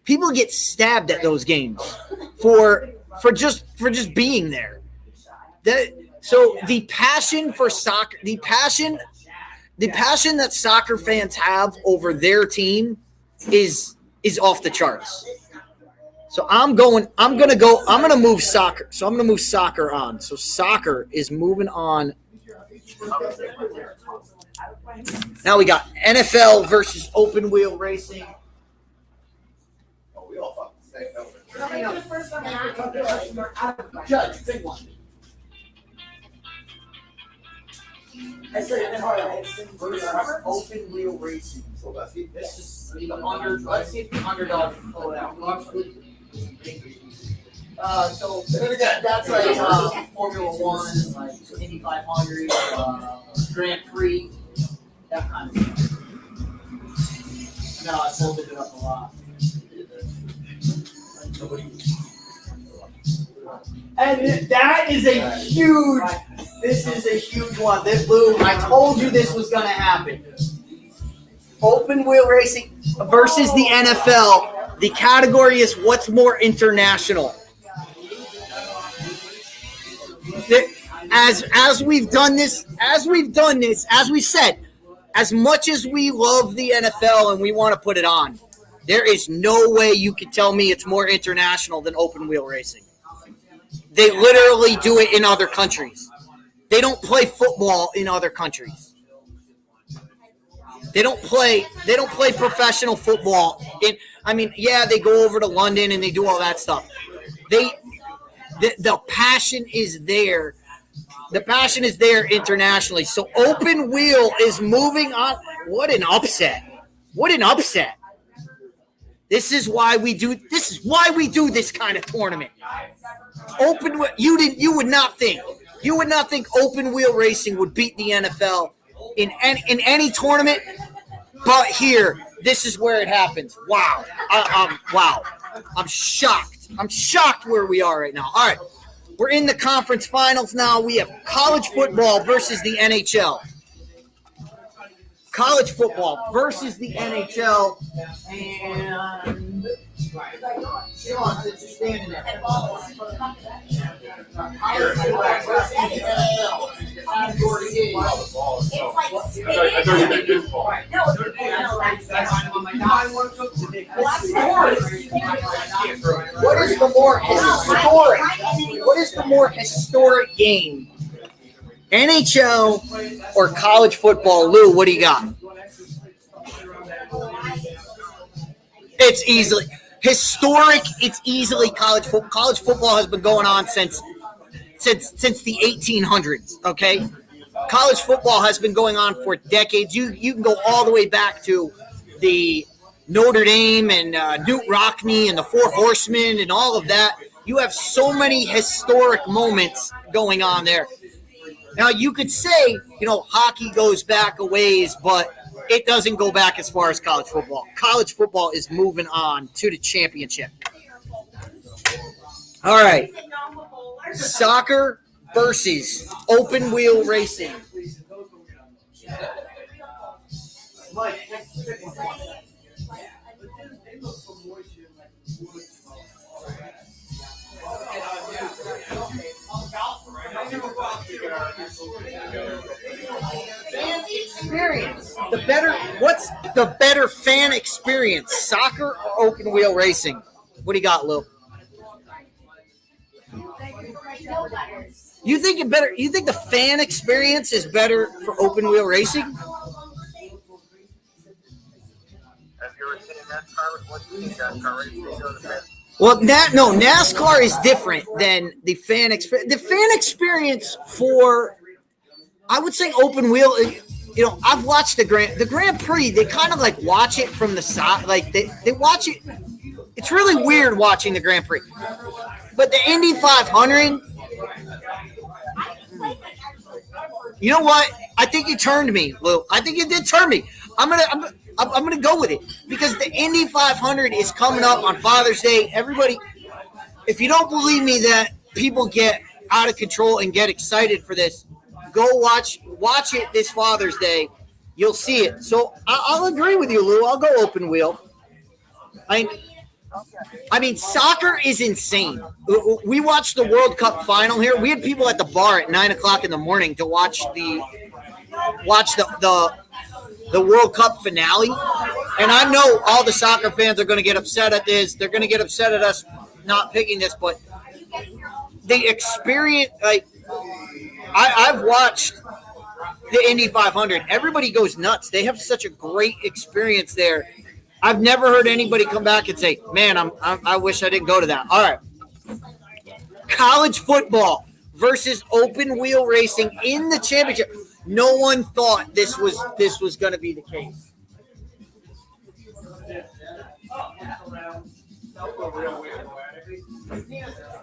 People get stabbed at those games for just being there. So the passion for soccer, the passion that soccer fans have over their team is off the charts. So I'm going to move soccer. So I'm going to move soccer on. So soccer is moving on. Now we got NFL versus open wheel racing. Judge, big one. I said open wheel racing. This is the under. Let's see if the underdog can pull it out. So that's like Formula One, like Indy 500, Grand Prix, that kind of stuff. No, I folded it up a lot. And that is a huge. This is a huge one. This Lou, I told you this was going to happen. Open wheel racing versus the NFL. The category is what's more international. As we've done this, as we said, as much as we love the NFL and we want to put it on, there is no way you can tell me it's more international than open wheel racing. They literally do it in other countries. They don't play football in other countries. They don't play professional football. They go over to London and they do all that stuff. The passion is there. The passion is there internationally. So open wheel is moving on. What an upset. What an upset. This is why we do this kind of tournament. Open wheel, you would not think open wheel racing would beat the NFL in any tournament, but here, this is where it happens. Wow. Wow. I'm shocked. I'm shocked where we are right now. All right. We're in the conference finals now. We have college football versus the NHL. College football versus the NHL. And Sean, since you're standing there. What is the more historic? What is the more historic game? NHL or college football? Lou, what do you got? It's easily historic. It's easily college football. College football has been going on since the 1800s. Okay, college football has been going on for decades. You can go all the way back to the Notre Dame and Newt Rockne and the Four Horsemen and all of that. You have so many historic moments going on there. Now, you could say, hockey goes back a ways, but it doesn't go back as far as college football. College football is moving on to the championship. All right. Soccer versus open wheel racing. Fan experience. What's the better fan experience? Soccer or open wheel racing? What do you got, Lou? You think the fan experience is better for open wheel racing? Have you ever seen NASCAR? What do you think NASCAR racing? Well, NASCAR is different than the fan experience. The fan experience for, I would say, open wheel. I've watched the Grand Prix. They kind of like watch it from the side, like they watch it. It's really weird watching the Grand Prix, but the Indy 500. You know what? I think you turned me, Lou. I think you did turn me. I'm gonna go with it because the Indy 500 is coming up on Father's Day. Everybody, if you don't believe me that people get out of control and get excited for this, go watch it this Father's Day. You'll see it. So I'll agree with you, Lou. I'll go open wheel. I mean, soccer is insane. We watched the World Cup final here. We had people at the bar at 9:00 in the morning to watch the World Cup finale. And I know all the soccer fans are going to get upset at this. They're going to get upset at us not picking this, but the experience, I've watched the Indy 500. Everybody goes nuts. They have such a great experience there. I've never heard anybody come back and say, man, I wish I didn't go to that. All right. College football versus open wheel racing in the championship. No one thought this was going to be the case.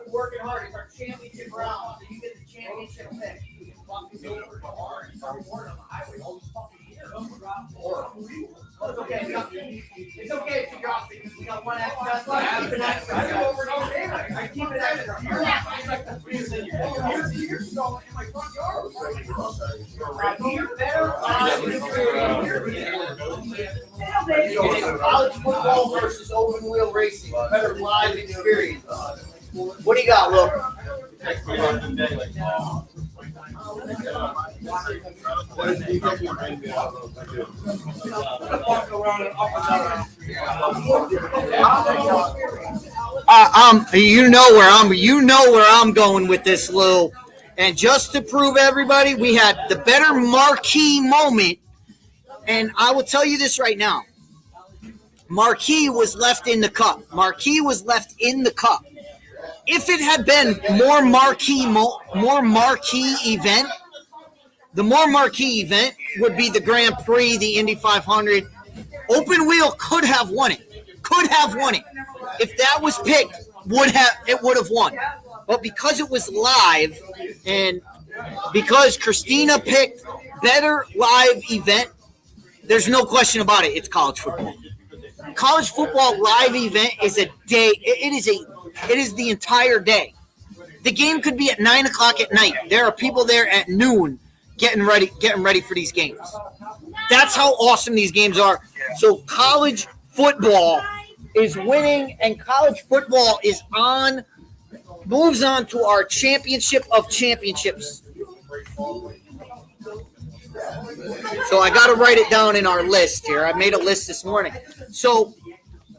Working hard. It's our championship round, so you get the championship pick. It's okay. It's okay if you drop it. We got one extra. Keep it extra. I keep it extra. You're going in my front yard. College football versus open wheel racing. Better live experience. What do you got, Will? You know where I'm going with this, Lou. And just to prove everybody, we had the better marquee moment. And I will tell you this right now. Marquee was left in the cup. If it had been more marquee event, the more marquee event would be the Grand Prix, the Indy 500. Open wheel could have won it. If that was picked, it would have won. But because it was live, and because Christina picked better live event, there's no question about it. It's college football. College football live event is a day. It is the entire day. The game could be at 9:00 at night. There are people there at noon getting ready for these games. That's how awesome these games are. So college football is winning, and college football moves on to our championship of championships. So I got to write it down in our list here. I made a list this morning. So,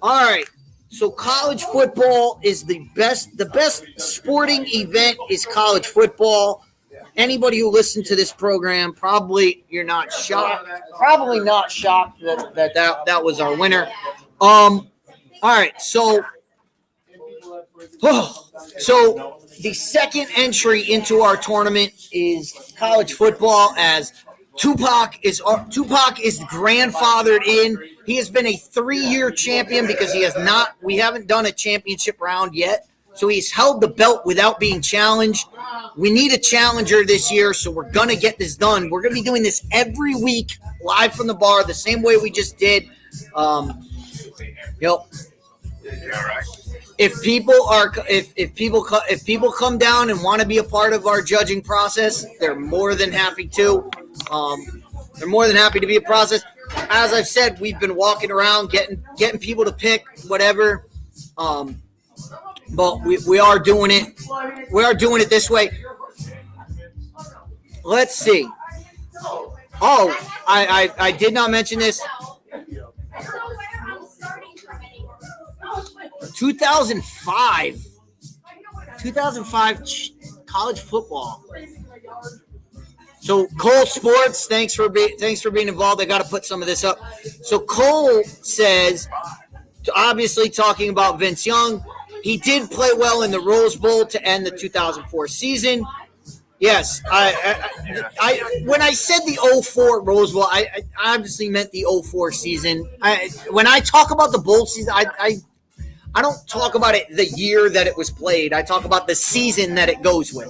all right. So college football is the best. The best sporting event is college football. Anybody who listened to this program, probably you're not shocked. Probably not shocked that was our winner. All right, so the second entry into our tournament is college football, as Tupac is grandfathered in. He has been a 3-year champion because we haven't done a championship round yet. So he's held the belt without being challenged. We need a challenger this year, so we're going to get this done. We're going to be doing this every week, live from the bar, the same way we just did. If people come down and want to be a part of our judging process, they're more than happy to. They're more than happy to be a process. As I've said, we've been walking around getting people to pick whatever. But we are doing it. We are doing it this way. Let's see. Oh, I did not mention this. 2005 college football. So Cole Sports, thanks for being involved. I got to put some of this up. So Cole says, obviously talking about Vince Young, he did play well in the Rose Bowl to end the 2004 season. Yes, I when I said the 04 Rose Bowl, I obviously meant the 04 season. When I talk about the bowl season, I don't talk about it the year that it was played. I talk about the season that it goes with.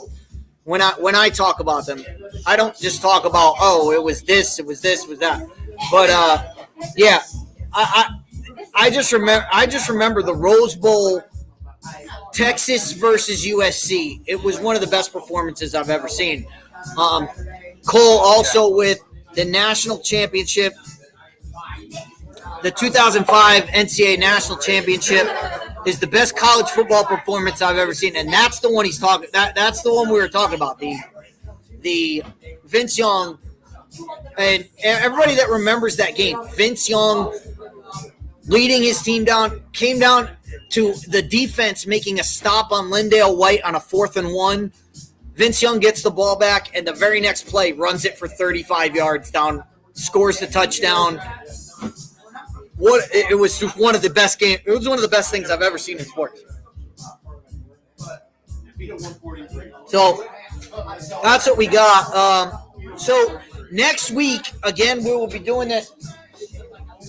When I talk about them, I don't just talk about, oh, it was this, it was that. But yeah, I just remember the Rose Bowl, Texas versus USC. It was one of the best performances I've ever seen. Cole also with the national championship, the 2005 NCAA national championship is the best college football performance I've ever seen, and that's the one he's talking. That's the one we were talking about. The Vince Young, and everybody that remembers that game, Vince Young leading his team came down to the defense making a stop on Lindale White on a 4th and 1. Vince Young gets the ball back, and the very next play runs it for 35 yards down, scores the touchdown. It was one of the best games. It was one of the best things I've ever seen in sports. So that's what we got. So next week, again, we will be doing this.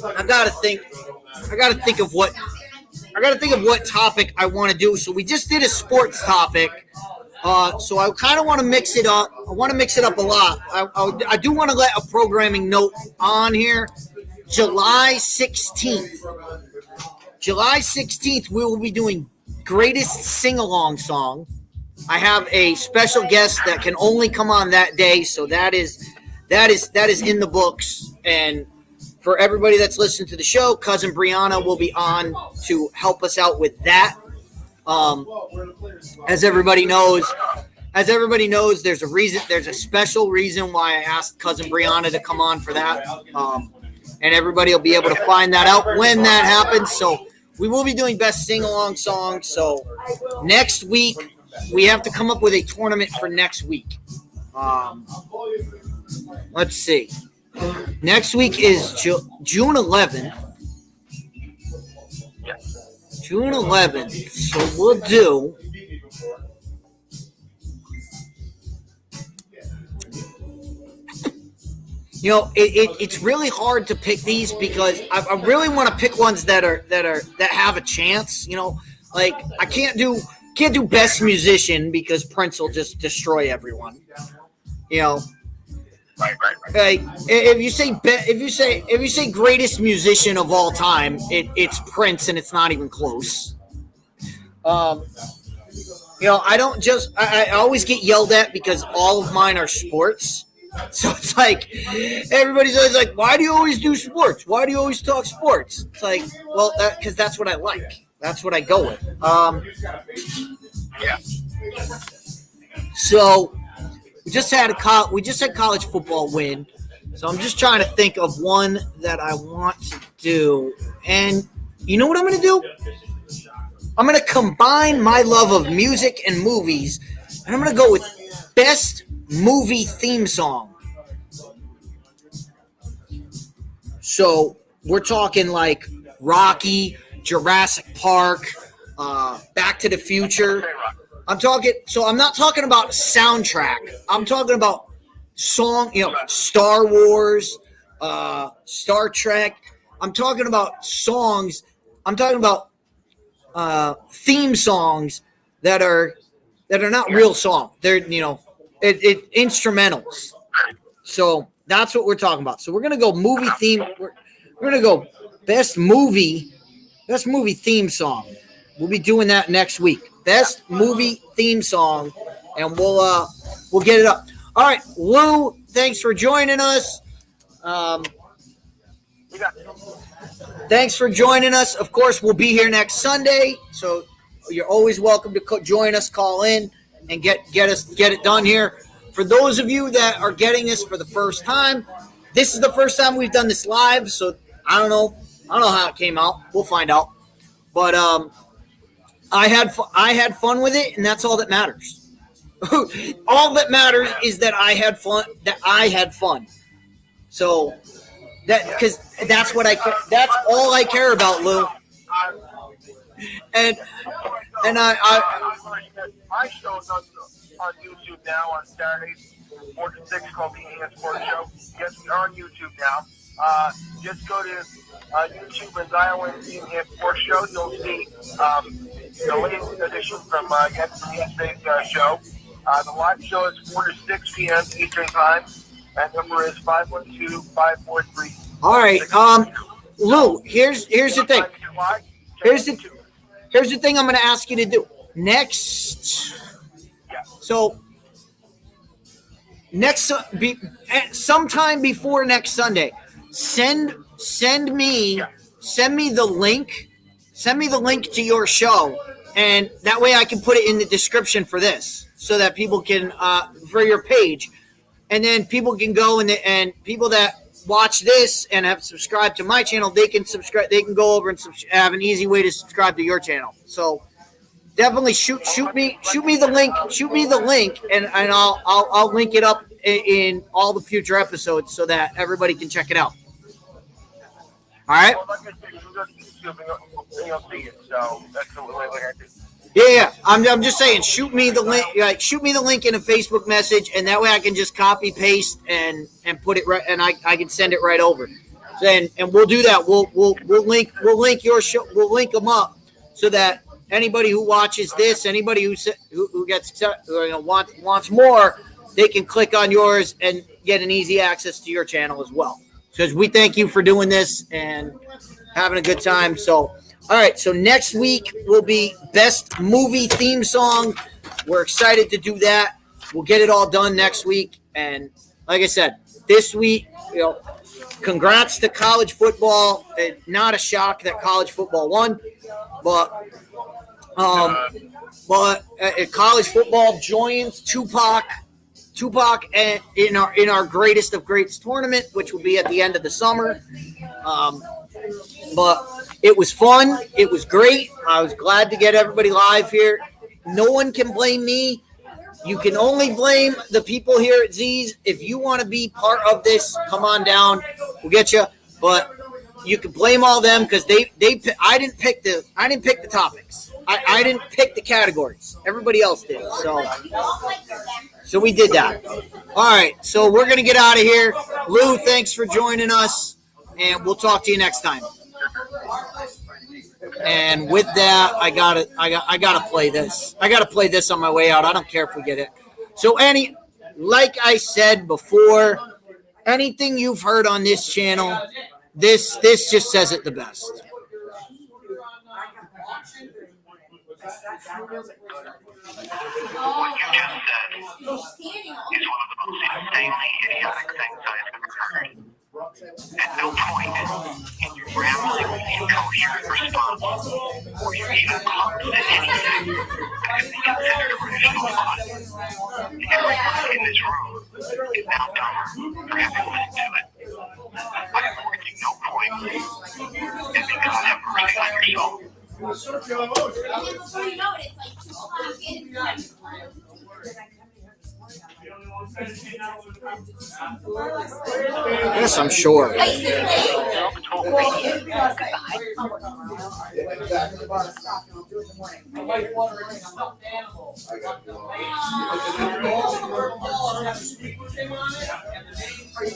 I gotta think of what topic I want to do. So we just did a sports topic. So I kind of want to mix it up. I want to mix it up a lot. I do want to let a programming note on here. July 16th, we will be doing greatest sing-along song. I have a special guest that can only come on that day, so that is in the books. And for everybody that's listening to the show, Cousin Brianna will be on to help us out with that. As everybody knows, there's a special reason why I asked Cousin Brianna to come on for that. And everybody will be able to find that out when that happens. So we will be doing best sing-along songs. So next week, we have to come up with a tournament for next week. Let's see. Next week is June 11th. June 11th. So we'll do... You know, it's really hard to pick these because I really want to pick ones that have a chance. You know, like I can't do best musician because Prince will just destroy everyone. You know, Right. like if you say greatest musician of all time, it's Prince, and it's not even close. You know, I always get yelled at because all of mine are sports. So it's like everybody's always like, "Why do you always do sports? Why do you always talk sports?" It's like, well, because that's what I like. That's what I go with. Yeah. So we just had college football win. So I'm just trying to think of one that I want to do. And you know what I'm going to do? I'm going to combine my love of music and movies, and I'm going to go with best movie theme song. So we're talking like Rocky, Jurassic Park, Back to the Future. I'm not talking about soundtrack. I'm talking about song, Star Wars, Star Trek. I'm talking about songs. I'm talking about theme songs that are not real songs. They're instrumentals. So that's what we're talking about. So we're gonna go movie theme. We're gonna go best movie theme song. We'll be doing that next week. Best movie theme song, and we'll get it up. All right, Lou. Thanks for joining us. Thanks for joining us. Of course, we'll be here next Sunday, so you're always welcome to join us, call in, and get it done here. For those of you that are getting this for the first time, this is the first time we've done this live, so I don't know how it came out. We'll find out. But I had fun with it, and that's all that matters. All that matters is that I had fun. So because that's what that's all I care about, Lou. And my show's on YouTube now on Saturdays, 4 to 6, called the AS Sports Show. Yes, we are on YouTube now. Just go to YouTube and dial in the AS Sports Show. You'll see the latest edition from yesterday's show. The live show is 4 to 6 p.m. Eastern Time. That number is 512-543. All right, Lou. Here's the thing. Here's the thing I'm going to ask you to do next. So sometime before next Sunday, send me the link. Send me the link to your show, and that way I can put it in the description for this, so that people can for your page, and then people can go and people that watch this and have subscribed to my channel, they can subscribe. They can go over and have an easy way to subscribe to your channel. So definitely shoot me the link. Shoot me the link, and I'll link it up in all the future episodes so that everybody can check it out. All right. Yeah, I'm just saying, shoot me the link. Shoot me the link in a Facebook message, and that way I can just copy paste and put it right, and I can send it right over. And we'll do that. We'll link your show. We'll link them up so that anybody who watches this, anybody who gets wants more, they can click on yours and get an easy access to your channel as well. Because we thank you for doing this and having a good time. So. All right, so next week will be best movie theme song. We're excited to do that. We'll get it all done next week. And like I said, this week, congrats to college football. Not a shock that college football won, but college football joins Tupac in our greatest of greats tournament, which will be at the end of the summer. But it was fun. It was great. I was glad to get everybody live here. No one can blame me. You can only blame the people here at Z's. If you want to be part of this, come on down. We'll get you. But you can blame all them because I didn't pick the topics. I didn't pick the categories. Everybody else did. So we did that. All right. So we're gonna get out of here. Lou, thanks for joining us, and we'll talk to you next time. And with that, I gotta play this. I gotta play this on my way out. I don't care if we get it. So like I said before, anything you've heard on this channel, this just says it the best. What you just said is one of the most insanely idiotic things I've ever heard. At no point in your rambling, incoherent response or your even clumps at anything that could be considered a rational thought. Everyone in this room is now dumber for having listened to it. I am working no point, and because have mercy on your soul. before you know it, it's like 2 o'clock. Yes, I'm sure.